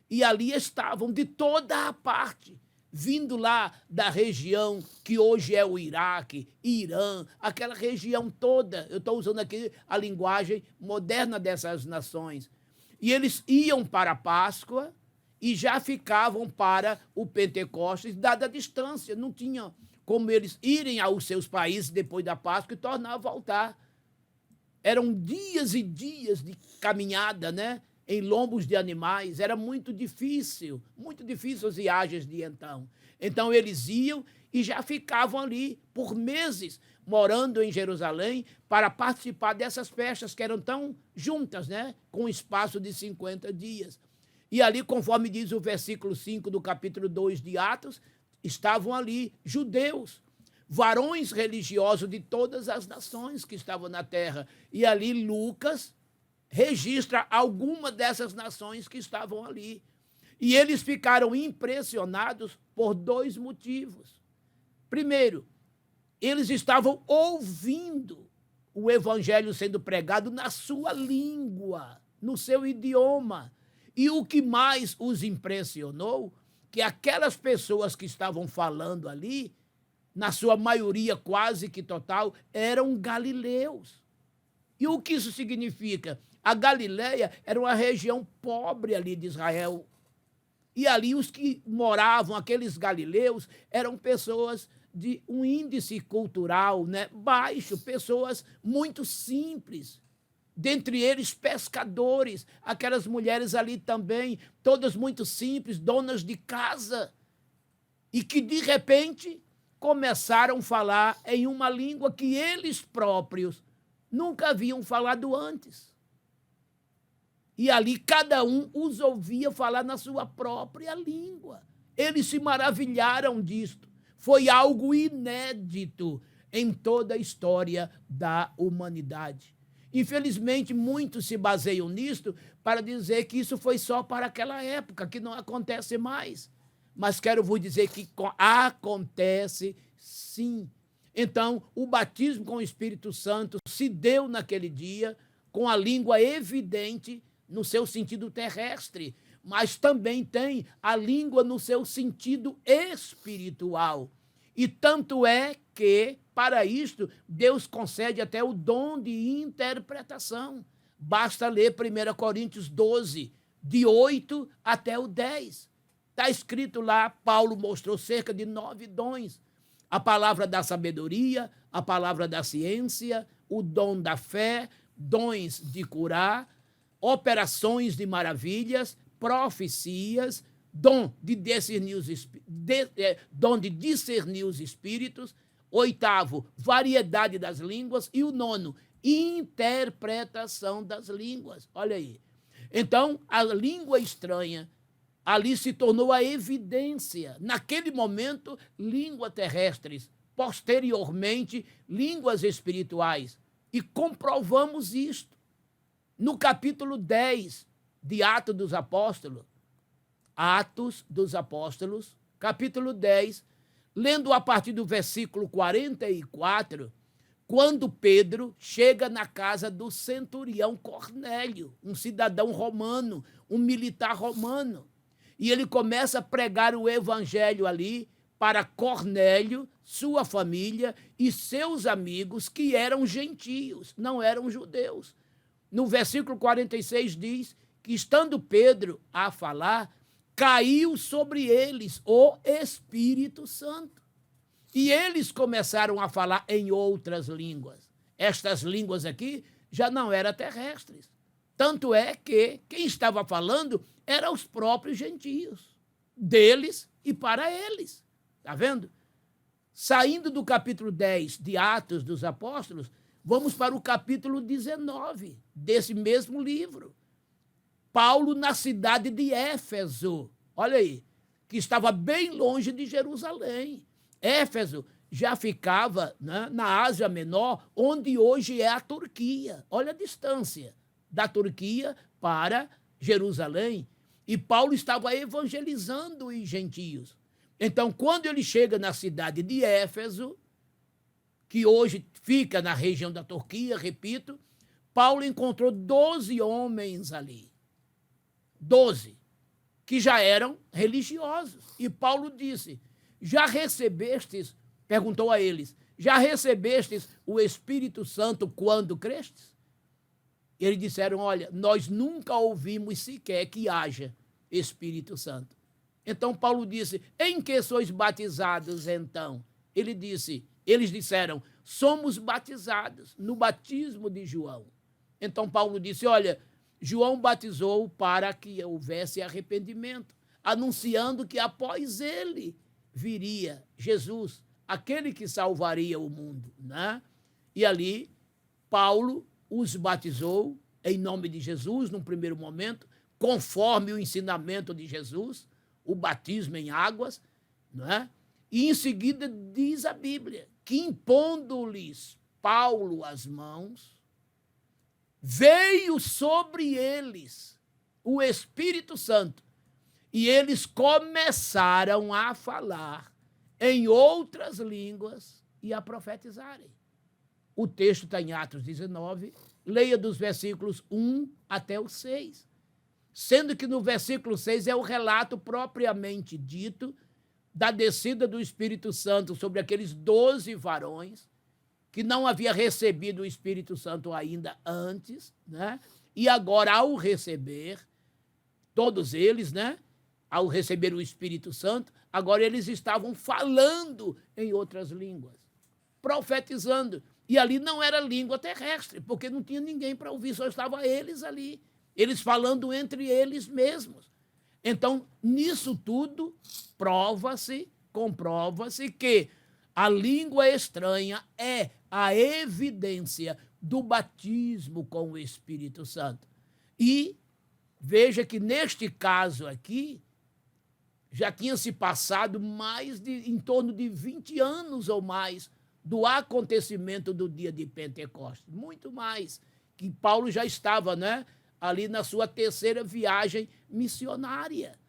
Speaker 2: E ali estavam de toda a parte, vindo lá da região que hoje é o Iraque, Irã, aquela região toda. Eu estou usando aqui a linguagem moderna dessas nações. E eles iam para a Páscoa e já ficavam para o Pentecostes, dada a distância. Não tinha como eles irem aos seus países depois da Páscoa e tornar a voltar. Eram dias e dias de caminhada, né? em lombos de animais, era muito difícil as viagens de então. Então eles iam e já ficavam ali por meses, morando em Jerusalém, para participar dessas festas que eram tão juntas, né? Com um espaço de 50 dias. E ali, conforme diz o versículo 5 do capítulo 2 de Atos, estavam ali judeus, varões religiosos de todas as nações que estavam na terra. E ali Lucas registra alguma dessas nações que estavam ali. E eles ficaram impressionados por dois motivos. Primeiro, eles estavam ouvindo o evangelho sendo pregado na sua língua, no seu idioma. E o que mais os impressionou, que aquelas pessoas que estavam falando ali, na sua maioria quase que total, eram galileus. E o que isso significa? A Galileia era uma região pobre ali de Israel. E ali os que moravam, aqueles galileus, eram pessoas de um índice cultural, né, baixo, pessoas muito simples. Dentre eles, pescadores, aquelas mulheres ali também, todas muito simples, donas de casa, e que, de repente, começaram a falar em uma língua que eles próprios nunca haviam falado antes. E ali cada um os ouvia falar na sua própria língua. Eles se maravilharam disto. Foi algo inédito em toda a história da humanidade. Infelizmente, muitos se baseiam nisto para dizer que isso foi só para aquela época, que não acontece mais. Mas quero vos dizer que acontece sim. Então, o batismo com o Espírito Santo se deu naquele dia com a língua evidente no seu sentido terrestre, mas também tem a língua no seu sentido espiritual. E tanto é que, para isto, Deus concede até o dom de interpretação. Basta ler 1 Coríntios 12, de 8 até o 10. Está escrito lá, Paulo mostrou cerca de 9 dons. A palavra da sabedoria, a palavra da ciência, o dom da fé, dons de curar, operações de maravilhas, profecias, dom de discernir os espíritos, 8º, variedade das línguas, e o 9º, interpretação das línguas. Olha aí. Então, a língua estranha ali se tornou a evidência. Naquele momento, língua terrestres, posteriormente, línguas espirituais. E comprovamos isto no capítulo 10 de Atos dos Apóstolos, capítulo 10, lendo a partir do versículo 44, quando Pedro chega na casa do centurião Cornélio, um cidadão romano, um militar romano, e ele começa a pregar o evangelho ali para Cornélio, sua família e seus amigos, que eram gentios, não eram judeus. No versículo 46 diz que, estando Pedro a falar, caiu sobre eles o Espírito Santo. E eles começaram a falar em outras línguas. Estas línguas aqui já não eram terrestres. Tanto é que quem estava falando eram os próprios gentios, deles e para eles. Está vendo? Saindo do capítulo 10 de Atos dos Apóstolos, vamos para o capítulo 19 desse mesmo livro. Paulo na cidade de Éfeso, olha aí, que estava bem longe de Jerusalém. Éfeso já ficava, né, na Ásia Menor, onde hoje é a Turquia. Olha a distância da Turquia para Jerusalém. E Paulo estava evangelizando os gentios. Então, quando ele chega na cidade de Éfeso, que hoje fica na região da Turquia, repito, Paulo encontrou 12 homens ali. 12, que já eram religiosos. E Paulo disse, já recebestes, perguntou a eles, já recebestes o Espírito Santo quando crestes? E eles disseram, olha, nós nunca ouvimos sequer que haja Espírito Santo. Então Paulo disse, em que sois batizados então? Eles disseram, somos batizados no batismo de João. Então Paulo disse, olha, João batizou para que houvesse arrependimento, anunciando que após ele viria Jesus, aquele que salvaria o mundo, né? E ali Paulo os batizou em nome de Jesus, num primeiro momento, conforme o ensinamento de Jesus, o batismo em águas, não é? E em seguida diz a Bíblia que impondo-lhes Paulo as mãos, veio sobre eles o Espírito Santo e eles começaram a falar em outras línguas e a profetizarem. O texto está em Atos 19, leia dos versículos 1 até o 6. Sendo que no versículo 6 é o relato propriamente dito da descida do Espírito Santo sobre aqueles 12 varões que não havia recebido o Espírito Santo ainda antes, né? E agora, ao receber, todos eles, né? Ao receber o Espírito Santo, agora eles estavam falando em outras línguas, profetizando. E ali não era língua terrestre, porque não tinha ninguém para ouvir, só estavam eles ali, eles falando entre eles mesmos. Então, nisso tudo, comprova-se que a língua estranha é a evidência do batismo com o Espírito Santo. E veja que neste caso aqui, já tinha se passado em torno de 20 anos ou mais do acontecimento do dia de Pentecostes. Muito mais, que Paulo já estava, né, ali na sua terceira viagem missionária.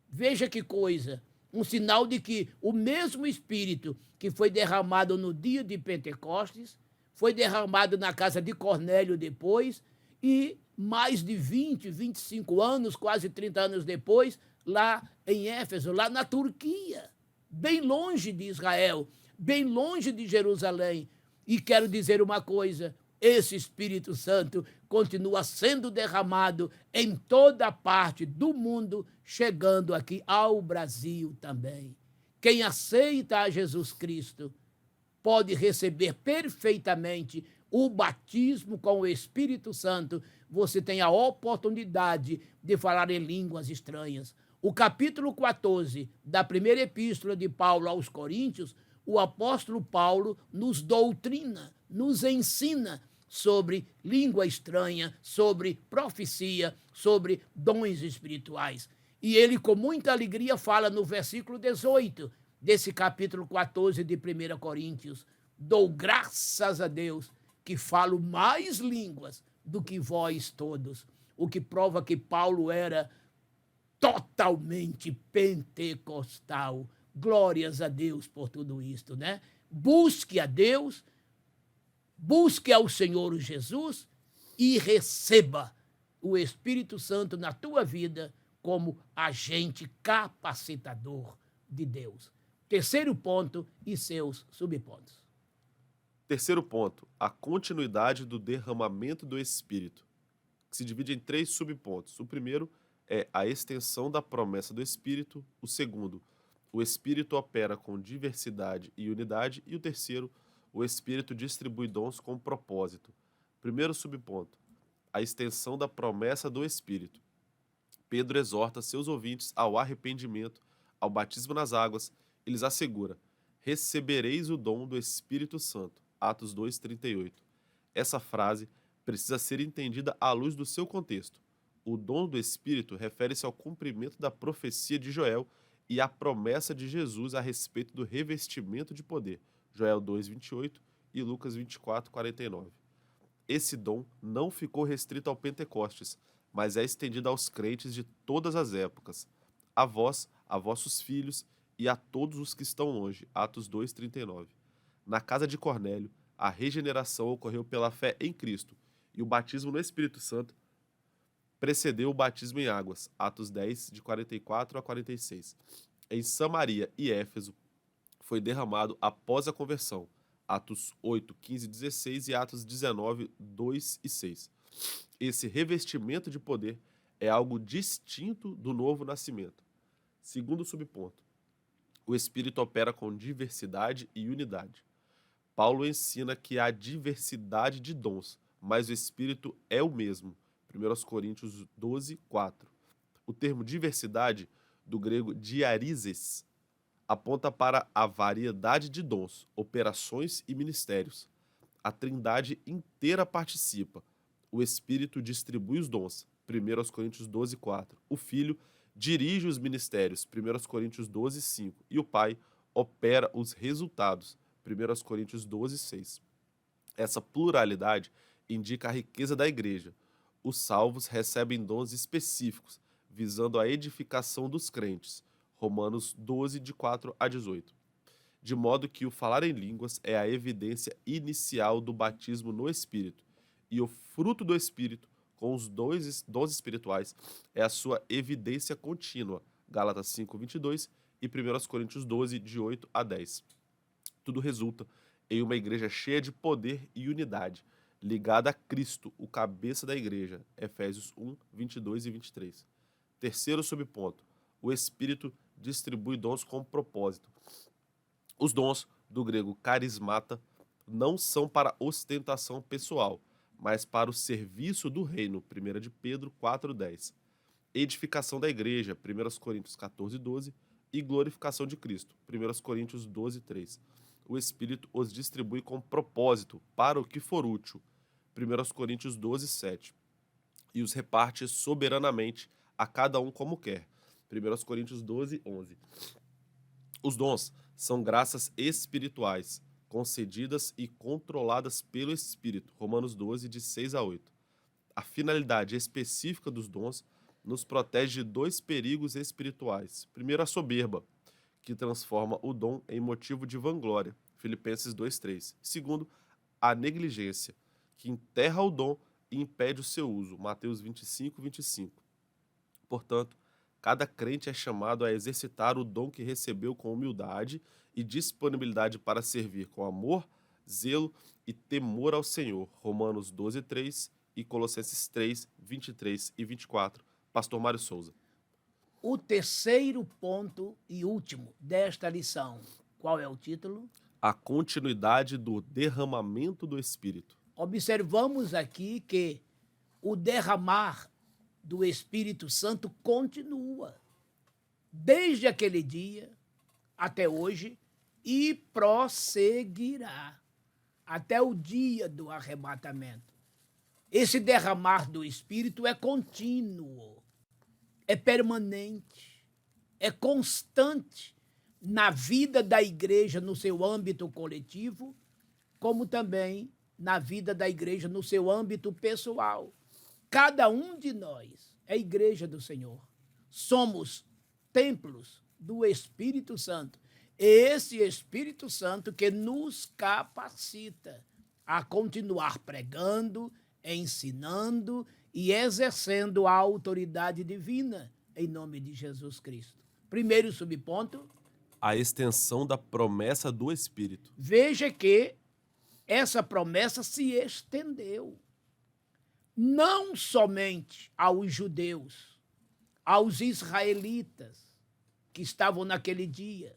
Speaker 2: Veja que coisa, um sinal de que o mesmo Espírito que foi derramado no dia de Pentecostes, foi derramado na casa de Cornélio depois, e mais de 20, 25 anos, quase 30 anos depois, lá em Éfeso, lá na Turquia, bem longe de Israel, bem longe de Jerusalém. E quero dizer uma coisa, esse Espírito Santo continua sendo derramado em toda parte do mundo, chegando aqui ao Brasil também. Quem aceita a Jesus Cristo pode receber perfeitamente o batismo com o Espírito Santo. Você tem a oportunidade de falar em línguas estranhas. O capítulo 14 da primeira epístola de Paulo aos Coríntios, o apóstolo Paulo nos doutrina, nos ensina sobre língua estranha, sobre profecia, sobre dons espirituais. E ele, com muita alegria, fala no versículo 18 desse capítulo 14 de 1 Coríntios: dou graças a Deus que falo mais línguas do que vós todos. O que prova que Paulo era totalmente pentecostal. Glórias a Deus por tudo isto, né? Busque a Deus, busque ao Senhor Jesus e receba o Espírito Santo na tua vida como agente capacitador de Deus. Terceiro ponto e seus subpontos.
Speaker 1: Terceiro ponto, a continuidade do derramamento do Espírito, que se divide em 3 subpontos. O primeiro é a extensão da promessa do Espírito. O segundo, o Espírito opera com diversidade e unidade. E o terceiro, o Espírito distribui dons com propósito. Primeiro subponto, a extensão da promessa do Espírito. Pedro exorta seus ouvintes ao arrependimento, ao batismo nas águas, e lhes assegura: recebereis o dom do Espírito Santo. Atos 2:38. Essa frase precisa ser entendida à luz do seu contexto. O dom do Espírito refere-se ao cumprimento da profecia de Joel e à promessa de Jesus a respeito do revestimento de poder. Joel 2:28 e Lucas 24:49. Esse dom não ficou restrito ao Pentecostes, mas é estendido aos crentes de todas as épocas. A vós, a vossos filhos e a todos os que estão longe. Atos 2:39. Na casa de Cornélio, a regeneração ocorreu pela fé em Cristo, e o batismo no Espírito Santo precedeu o batismo em águas. Atos 10, de 44 a 46. Em Samaria e Éfeso, foi derramado após a conversão. Atos 8, 15 e 16 e Atos 19, 2 e 6. Esse revestimento de poder é algo distinto do novo nascimento. Segundo subponto, o Espírito opera com diversidade e unidade. Paulo ensina que há diversidade de dons, mas o Espírito é o mesmo. 1 Coríntios 12, 4. O termo diversidade, do grego diarizes, aponta para a variedade de dons, operações e ministérios. A Trindade inteira participa. O Espírito distribui os dons, 1 Coríntios 12, 4. O Filho dirige os ministérios, 1 Coríntios 12, 5. E o Pai opera os resultados, 1 Coríntios 12, 6. Essa pluralidade indica a riqueza da igreja. Os salvos recebem dons específicos, visando a edificação dos crentes, Romanos 12, de 4 a 18. De modo que o falar em línguas é a evidência inicial do batismo no Espírito, e o fruto do Espírito, com os dons espirituais, é a sua evidência contínua, Gálatas 5, 22 e 1 Coríntios 12, de 8 a 10. Tudo resulta em uma igreja cheia de poder e unidade, ligada a Cristo, o cabeça da igreja, Efésios 1, 22 e 23. Terceiro subponto, o Espírito distribui dons com propósito. Os dons, do grego carismata, não são para ostentação pessoal, mas para o serviço do reino, 1 de Pedro 4:10. Edificação da igreja, 1 Coríntios 14:12, e glorificação de Cristo, 1 Coríntios 12:3. O Espírito os distribui com propósito, para o que for útil, 1 Coríntios 12:7. E os reparte soberanamente a cada um como quer, 1 Coríntios 12:11. Os dons são graças espirituais, concedidas e controladas pelo Espírito, Romanos 12, de 6 a 8. A finalidade específica dos dons nos protege de dois perigos espirituais. Primeiro, a soberba, que transforma o dom em motivo de vanglória, Filipenses 2:3. Segundo, a negligência, que enterra o dom e impede o seu uso, Mateus 25, 25. Portanto, cada crente é chamado a exercitar o dom que recebeu com humildade e disponibilidade para servir com amor, zelo e temor ao Senhor, Romanos 12:3 e Colossenses 3, 23 e 24. Pastor Mário Souza.
Speaker 2: O terceiro ponto e último desta lição, qual é o título?
Speaker 1: A continuidade do derramamento do Espírito.
Speaker 2: Observamos aqui que o derramar do Espírito Santo continua desde aquele dia até hoje e prosseguirá até o dia do arrebatamento. Esse derramar do Espírito é contínuo, é permanente, é constante na vida da igreja no seu âmbito coletivo, como também na vida da igreja no seu âmbito pessoal. Cada um de nós é igreja do Senhor. Somos templos do Espírito Santo. Esse Espírito Santo que nos capacita a continuar pregando, ensinando e exercendo a autoridade divina em nome de Jesus Cristo. Primeiro subponto.
Speaker 1: A extensão da promessa do Espírito.
Speaker 2: Veja que essa promessa se estendeu não somente aos judeus, aos israelitas que estavam naquele dia,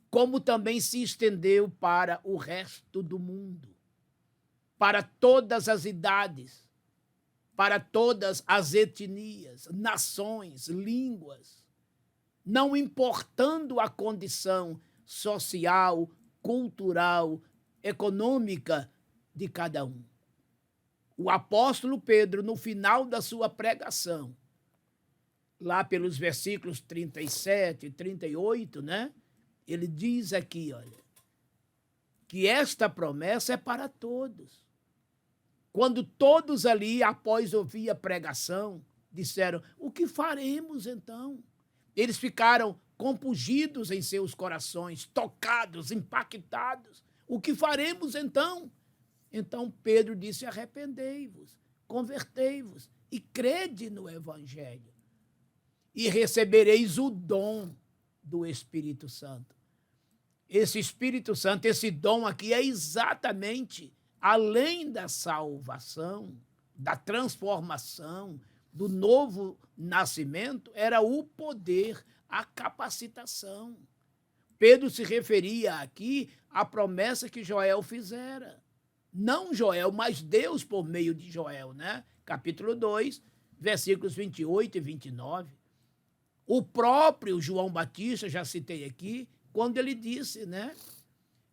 Speaker 2: como também se estendeu para o resto do mundo, para todas as idades, para todas as etnias, nações, línguas, não importando a condição social, cultural, econômica de cada um. O apóstolo Pedro, no final da sua pregação, lá pelos versículos 37 e 38, né? Ele diz aqui, olha, que esta promessa é para todos. Quando todos ali, após ouvir a pregação, disseram, o que faremos então? Eles ficaram compungidos em seus corações, tocados, impactados. O que faremos então? Então Pedro disse, arrependei-vos, convertei-vos e crede no Evangelho. E recebereis o dom do Espírito Santo. Esse Espírito Santo, esse dom aqui é exatamente além da salvação, da transformação, do novo nascimento, era o poder, a capacitação. Pedro se referia aqui à promessa que Joel fizera. Não Joel, mas Deus por meio de Joel, né? Capítulo 2, versículos 28 e 29. O próprio João Batista, já citei aqui, quando ele disse, né?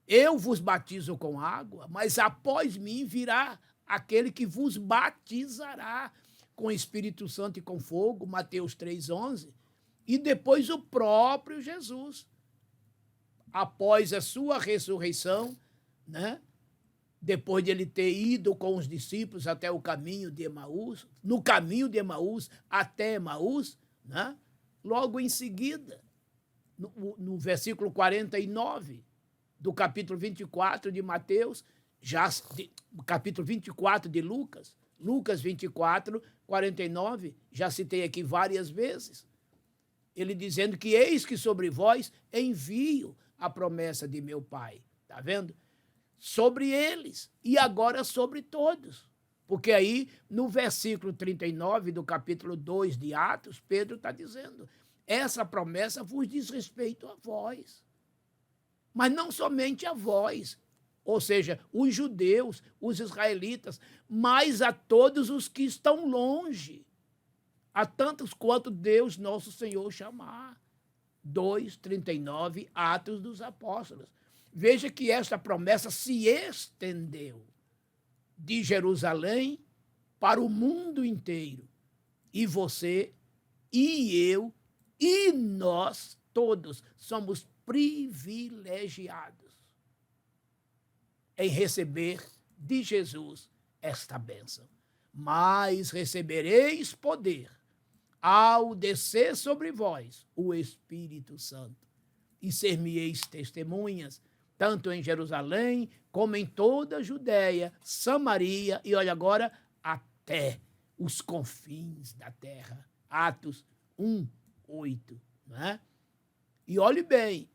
Speaker 2: Eu vos batizo com água, mas após mim virá aquele que vos batizará com Espírito Santo e com fogo, Mateus 3,11. E depois o próprio Jesus, após a sua ressurreição, né? Depois de ele ter ido com os discípulos até o caminho de Emaús, no caminho de Emaús até Emaús, né? Logo em seguida, no versículo 49 do capítulo 24 de Mateus, capítulo 24 de Lucas, Lucas 24, 49, já citei aqui várias vezes, ele dizendo que eis que sobre vós envio a promessa de meu Pai, tá vendo? Sobre eles e agora sobre todos. Porque aí, no versículo 39 do capítulo 2 de Atos, Pedro está dizendo, essa promessa vos diz respeito a vós. Mas não somente a vós, ou seja, os judeus, os israelitas, mas a todos os que estão longe, a tantos quanto Deus nosso Senhor chamar. 2:39, Atos dos Apóstolos. Veja que esta promessa se estendeu de Jerusalém para o mundo inteiro. E você, e eu, e nós todos somos privilegiados em receber de Jesus esta bênção. Mas recebereis poder ao descer sobre vós o Espírito Santo, e ser-me-eis testemunhas, tanto em Jerusalém, como em toda a Judéia, Samaria, e olha agora, até os confins da terra. Atos 1:8, né? E olhe bem,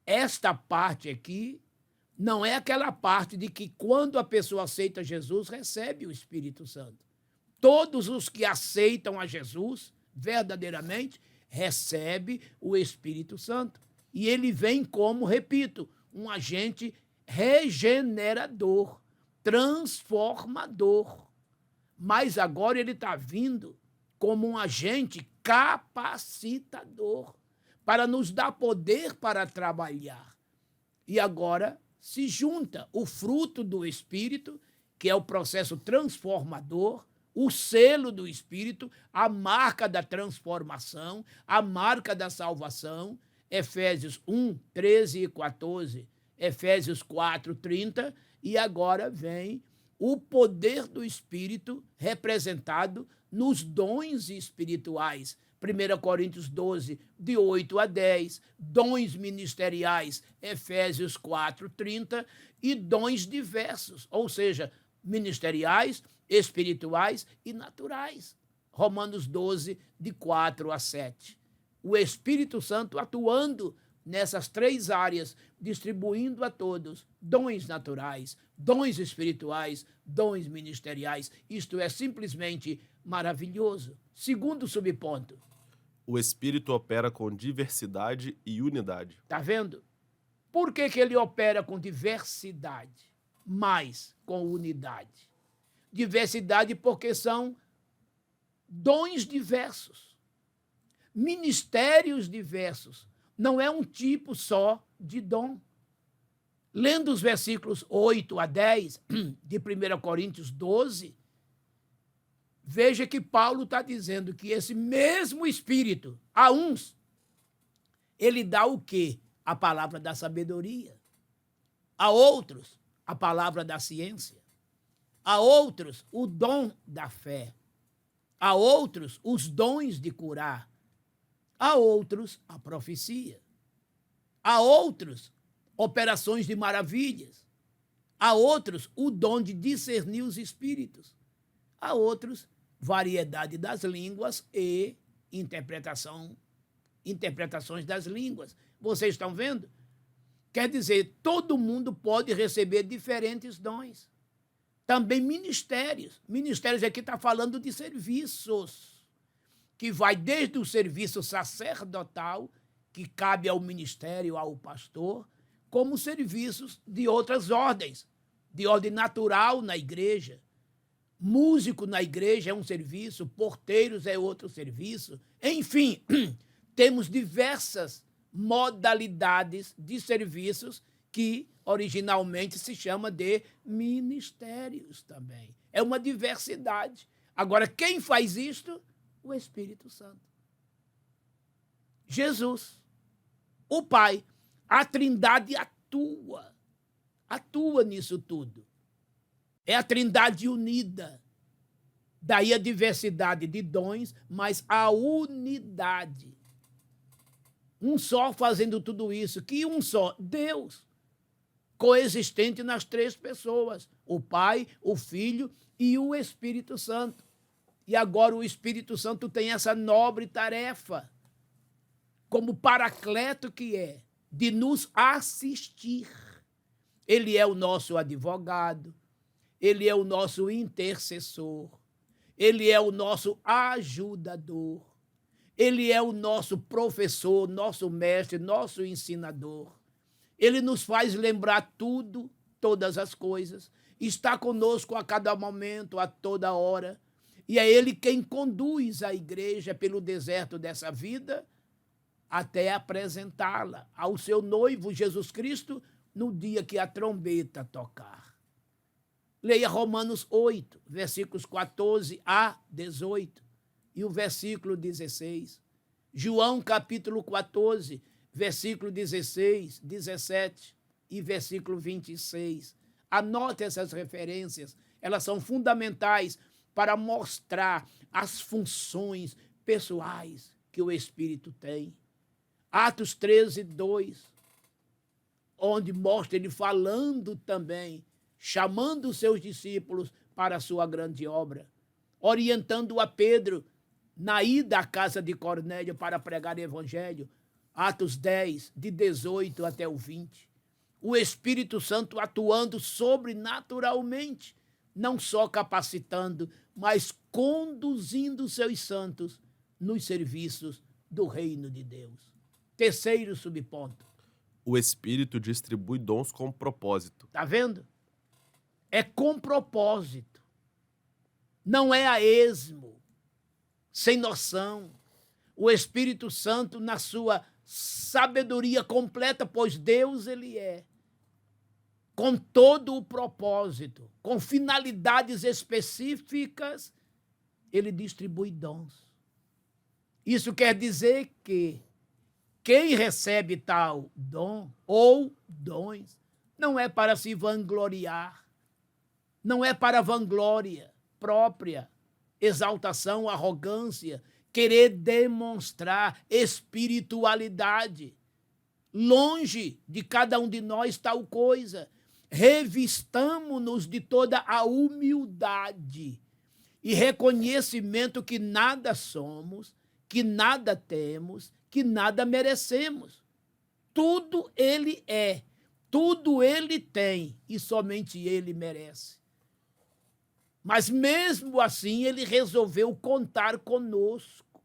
Speaker 2: esta parte aqui não é aquela parte de que quando a pessoa aceita Jesus, recebe o Espírito Santo. Todos os que aceitam a Jesus, verdadeiramente, recebe o Espírito Santo. E ele vem como, repito, um agente regenerador, transformador. Mas agora ele está vindo como um agente capacitador, para nos dar poder para trabalhar. E agora se junta o fruto do Espírito, que é o processo transformador, o selo do Espírito, a marca da transformação, a marca da salvação, Efésios 1, 13 e 14, Efésios 4, 30, e agora vem o poder do Espírito representado nos dons espirituais. 1 Coríntios 12, de 8 a 10, dons ministeriais, Efésios 4, 30, e dons diversos, ou seja, ministeriais, espirituais e naturais. Romanos 12, de 4 a 7. O Espírito Santo atuando nessas três áreas, distribuindo a todos dons naturais, dons espirituais, dons ministeriais. Isto é simplesmente maravilhoso. Segundo subponto.
Speaker 1: O Espírito opera com diversidade e unidade.
Speaker 2: Está vendo? Por que ele opera com diversidade, mas com unidade? Diversidade porque são dons diversos, ministérios diversos. Não é um tipo só de dom. Lendo os versículos 8 a 10 de 1 Coríntios 12, veja que Paulo está dizendo que esse mesmo Espírito, a uns, ele dá o quê? A palavra da sabedoria. A outros, a palavra da ciência. A outros, o dom da fé. A outros, os dons de curar. A outros, a profecia. A outros, operações de maravilhas. A outros, o dom de discernir os espíritos. A outros, variedade das línguas e interpretações das línguas. Vocês estão vendo? Quer dizer, todo mundo pode receber diferentes dons. Também ministérios. Ministérios aqui está falando de serviços, que vai desde o serviço sacerdotal, que cabe ao ministério, ao pastor, como serviços de outras ordens, de ordem natural na igreja. Músico na igreja é um serviço, porteiros é outro serviço. Enfim, temos diversas modalidades de serviços que originalmente se chama de ministérios também. É uma diversidade. Agora, quem faz isto? O Espírito Santo. Jesus, o Pai, a Trindade atua nisso tudo. É a Trindade unida. Daí a diversidade de dons, mas a unidade. Um só fazendo tudo isso. Que um só? Deus. Coexistente nas três pessoas. O Pai, o Filho e o Espírito Santo. E agora o Espírito Santo tem essa nobre tarefa, como paracleto que é, de nos assistir. Ele é o nosso advogado, ele é o nosso intercessor, ele é o nosso ajudador, ele é o nosso professor, nosso mestre, nosso ensinador. Ele nos faz lembrar tudo, todas as coisas, está conosco a cada momento, a toda hora, e é ele quem conduz a igreja pelo deserto dessa vida até apresentá-la ao seu noivo Jesus Cristo no dia que a trombeta tocar. Leia Romanos 8, versículos 14 a 18 e o versículo 16. João capítulo 14, versículo 16, 17 e versículo 26. Anote essas referências, elas são fundamentais para mostrar as funções pessoais que o Espírito tem. Atos 13, 2, onde mostra ele falando também, chamando os seus discípulos para a sua grande obra, orientando a Pedro na ida à casa de Cornélio para pregar o evangelho. Atos 10, de 18 até o 20. O Espírito Santo atuando sobrenaturalmente, não só capacitando, mas conduzindo seus santos nos serviços do reino de Deus. Terceiro subponto.
Speaker 1: O Espírito distribui dons com propósito.
Speaker 2: Está vendo? É com propósito. Não é a esmo, sem noção. O Espírito Santo, na sua sabedoria completa, pois Deus ele é, com todo o propósito, com finalidades específicas, ele distribui dons. Isso quer dizer que quem recebe tal dom ou dons não é para se vangloriar, não é para vanglória própria, exaltação, arrogância, querer demonstrar espiritualidade. Longe de cada um de nós tal coisa. Revistamo-nos de toda a humildade e reconhecimento que nada somos, que nada temos, que nada merecemos. Tudo ele é, tudo ele tem e somente ele merece. Mas mesmo assim ele resolveu contar conosco.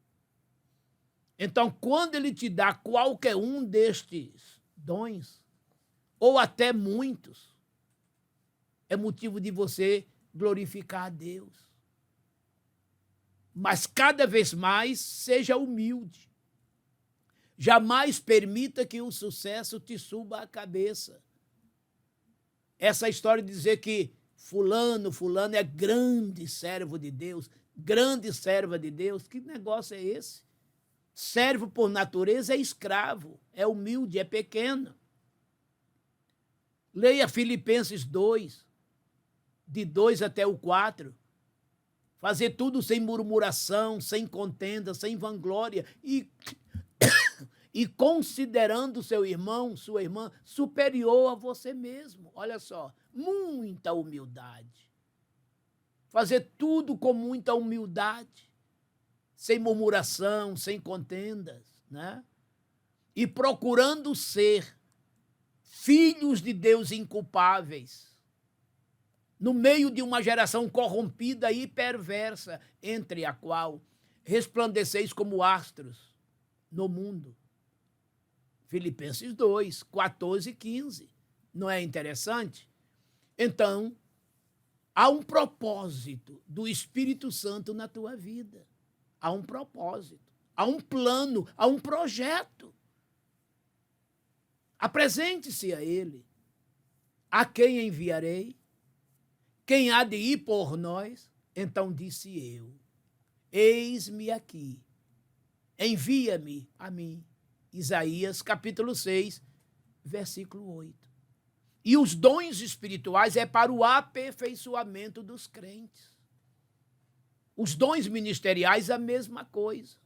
Speaker 2: Então, quando ele te dá qualquer um destes dons, ou até muitos, é motivo de você glorificar a Deus. Mas cada vez mais seja humilde. Jamais permita que o sucesso te suba à cabeça. Essa história de dizer que fulano é grande servo de Deus, grande serva de Deus, que negócio é esse? Servo por natureza é escravo, é humilde, é pequeno. Leia Filipenses 2, de 2 até o 4. Fazer tudo sem murmuração, sem contenda, sem vanglória e considerando seu irmão, sua irmã, superior a você mesmo. Olha só, muita humildade. Fazer tudo com muita humildade, sem murmuração, sem contendas, né? E procurando ser filhos de Deus inculpáveis, no meio de uma geração corrompida e perversa, entre a qual resplandeceis como astros no mundo. Filipenses 2, 14 e 15. Não é interessante? Então, há um propósito do Espírito Santo na tua vida. Há um propósito, há um plano, há um projeto. Apresente-se a ele. A quem enviarei? Quem há de ir por nós? Então disse eu: eis-me aqui, envia-me a mim. Isaías capítulo 6, versículo 8. E os dons espirituais é para o aperfeiçoamento dos crentes. Os dons ministeriais, a mesma coisa.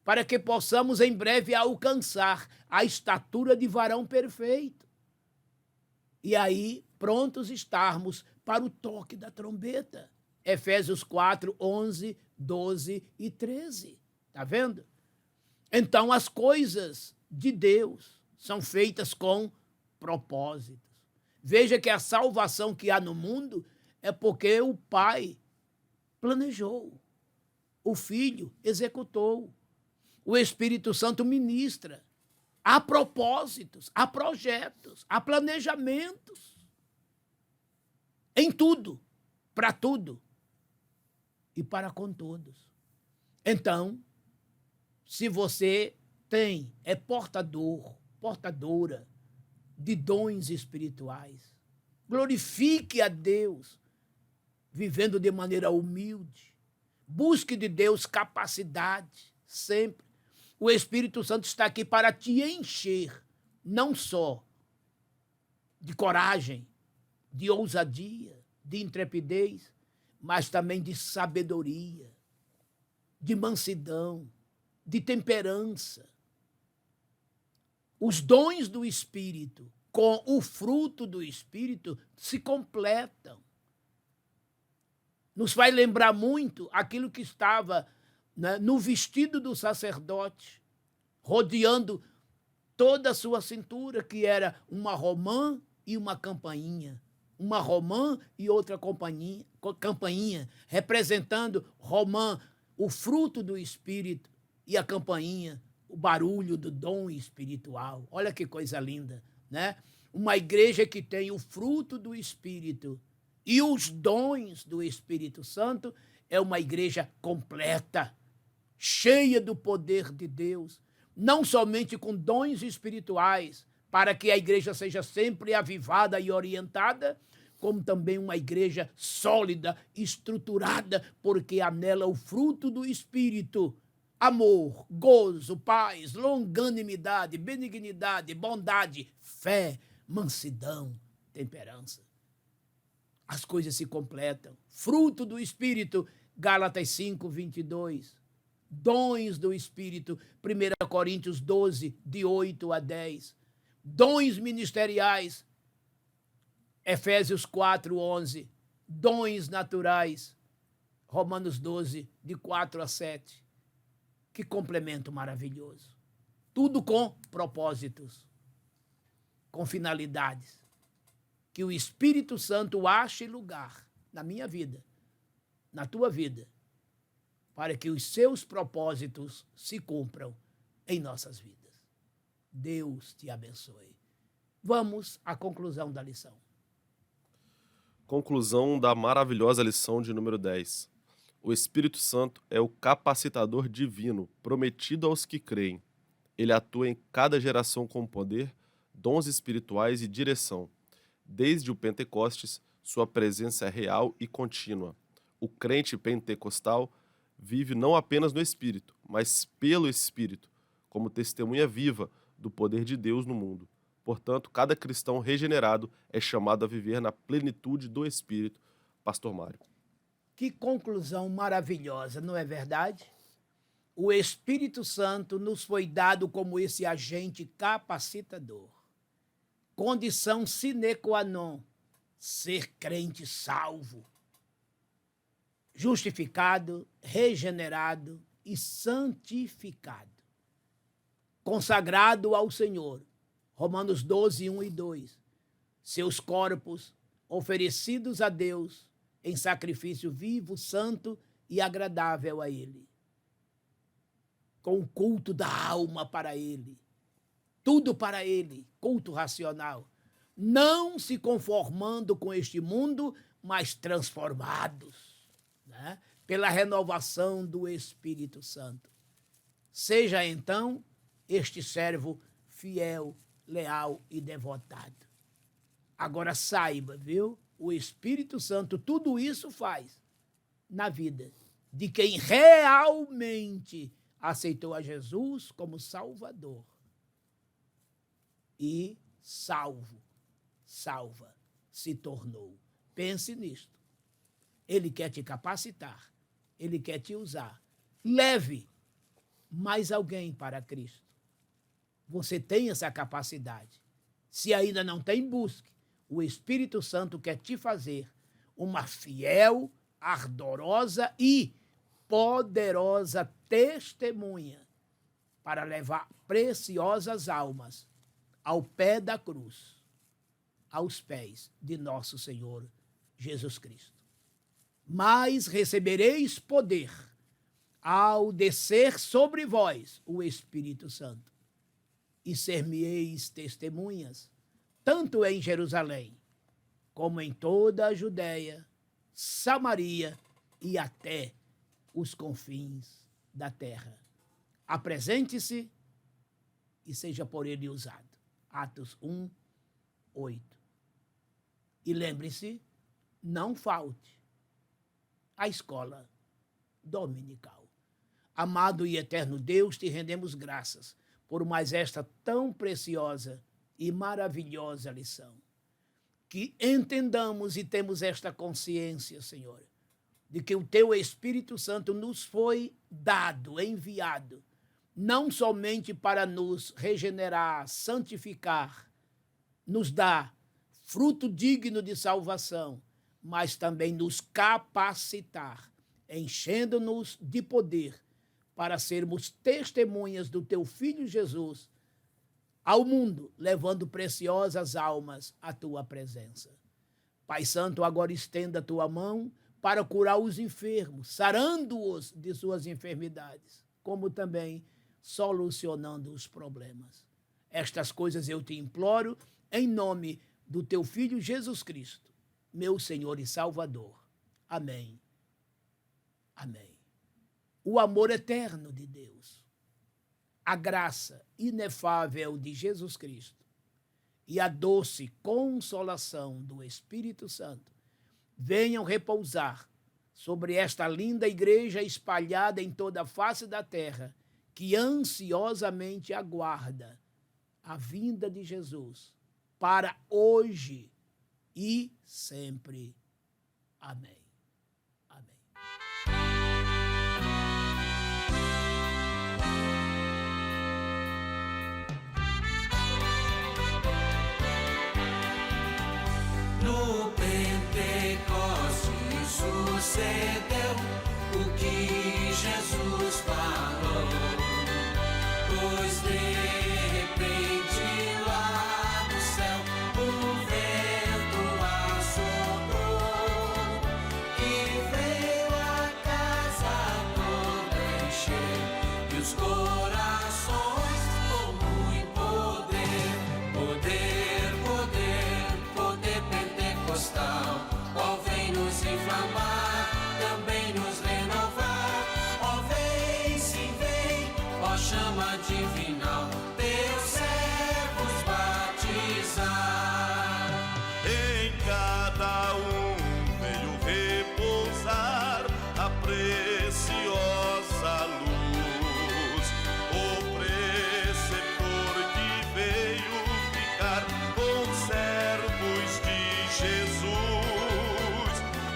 Speaker 2: Para que possamos em breve alcançar a estatura de varão perfeito. E aí, prontos estarmos para o toque da trombeta. Efésios 4, 11, 12 e 13. Está vendo? Então, as coisas de Deus são feitas com propósitos. Veja que a salvação que há no mundo é porque o Pai planejou, o Filho executou, o Espírito Santo ministra. Há propósitos, há projetos, há planejamentos. Em tudo, para tudo e para com todos. Então, se você é portadora de dons espirituais, glorifique a Deus, vivendo de maneira humilde. Busque de Deus capacidade, sempre. O Espírito Santo está aqui para te encher, não só de coragem, de ousadia, de intrepidez, mas também de sabedoria, de mansidão, de temperança. Os dons do Espírito com o fruto do Espírito se completam. Nos vai lembrar muito aquilo que estava, né, no vestido do sacerdote, rodeando toda a sua cintura, que era uma romã e uma campainha. Uma romã e outra campainha, representando romã, o fruto do Espírito, e a campainha, o barulho do dom espiritual. Olha que coisa linda, né? Uma igreja que tem o fruto do Espírito e os dons do Espírito Santo é uma igreja completa, cheia do poder de Deus, não somente com dons espirituais, para que a igreja seja sempre avivada e orientada, como também uma igreja sólida, estruturada, porque há nela o fruto do Espírito: amor, gozo, paz, longanimidade, benignidade, bondade, fé, mansidão, temperança. As coisas se completam. Fruto do Espírito, Gálatas 5, 22. Dons do Espírito, 1 Coríntios 12, de 8 a 10. Dons ministeriais, Efésios 4, 11. Dons naturais, Romanos 12, de 4 a 7. Que complemento maravilhoso. Tudo com propósitos, com finalidades. Que o Espírito Santo ache lugar na minha vida, na tua vida, para que os seus propósitos se cumpram em nossas vidas. Deus te abençoe. Vamos à conclusão da lição.
Speaker 1: Conclusão da maravilhosa lição de número 10. O Espírito Santo é o capacitador divino prometido aos que creem. Ele atua em cada geração com poder, dons espirituais e direção. Desde o Pentecostes, sua presença é real e contínua. O crente pentecostal vive não apenas no Espírito, mas pelo Espírito, como testemunha viva do poder de Deus no mundo. Portanto, cada cristão regenerado é chamado a viver na plenitude do Espírito. Pastor Mário.
Speaker 2: Que conclusão maravilhosa, não é verdade? O Espírito Santo nos foi dado como esse agente capacitador. Condição sine qua non, ser crente salvo, justificado, regenerado e santificado, consagrado ao Senhor. Romanos 12, 1 e 2. Seus corpos oferecidos a Deus em sacrifício vivo, santo e agradável a Ele. Com o culto da alma para Ele. Tudo para Ele, culto racional. não se conformando com este mundo, mas transformados, né, pela renovação do Espírito Santo. Seja então este servo fiel, leal e devotado. Agora saiba, viu? O Espírito Santo tudo isso faz na vida de quem realmente aceitou a Jesus como Salvador. E salva, se tornou. Pense nisto. Ele quer te capacitar, ele quer te usar. Leve mais alguém para Cristo. Você tem essa capacidade. Se ainda não tem, busque. O Espírito Santo quer te fazer uma fiel, ardorosa e poderosa testemunha para levar preciosas almas ao pé da cruz, aos pés de nosso Senhor Jesus Cristo. Mas recebereis poder ao descer sobre vós o Espírito Santo, e ser-me-eis testemunhas, tanto em Jerusalém, como em toda a Judéia, Samaria e até os confins da terra. Apresente-se e seja por ele usado. Atos 1, 8. E lembre-se, não falte à escola dominical. Amado e eterno Deus, te rendemos graças por mais esta tão preciosa e maravilhosa lição. Que entendamos e temos esta consciência, Senhor, de que o teu Espírito Santo nos foi dado, enviado, não somente para nos regenerar, santificar, nos dar fruto digno de salvação, mas também nos capacitar, enchendo-nos de poder para sermos testemunhas do teu Filho Jesus ao mundo, levando preciosas almas à tua presença. Pai Santo, agora estenda a tua mão para curar os enfermos, sarando-os de suas enfermidades, como também solucionando os problemas. Estas coisas eu te imploro em nome do teu Filho Jesus Cristo, meu Senhor e Salvador. Amém. Amém. O amor eterno de Deus, a graça inefável de Jesus Cristo e a doce consolação do Espírito Santo venham repousar sobre esta linda igreja espalhada em toda a face da terra, que ansiosamente aguarda a vinda de Jesus para hoje e sempre. Amém.
Speaker 3: No Pentecostes sucedeu o que Jesus falou, pois de repente lá do céu um vento assoprou e veio a casa toda encher e os corações com muito poder pentecostal, qual vem nos inflamar, também nos renovar. Ó vem, sim vem, ó chama divinal, teus servos batizar.
Speaker 4: Em cada um veio repousar a preciosa luz, o preceptor que veio ficar com servos de Jesus.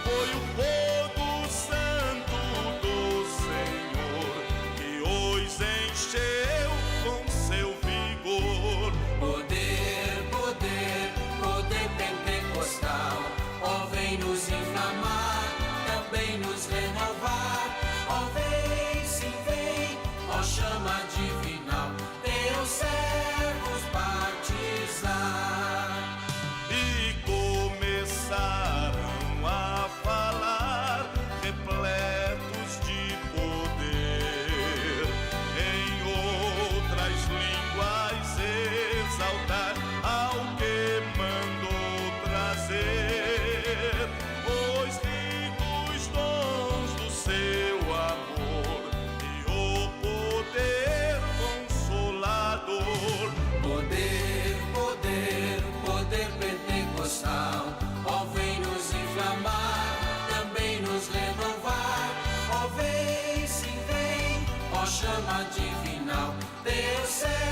Speaker 4: Foi o fogo santo do Senhor que os encheu com seu vigor.
Speaker 3: Poder pentecostal, ó vem nos inflamar, também nos renovar. Deus é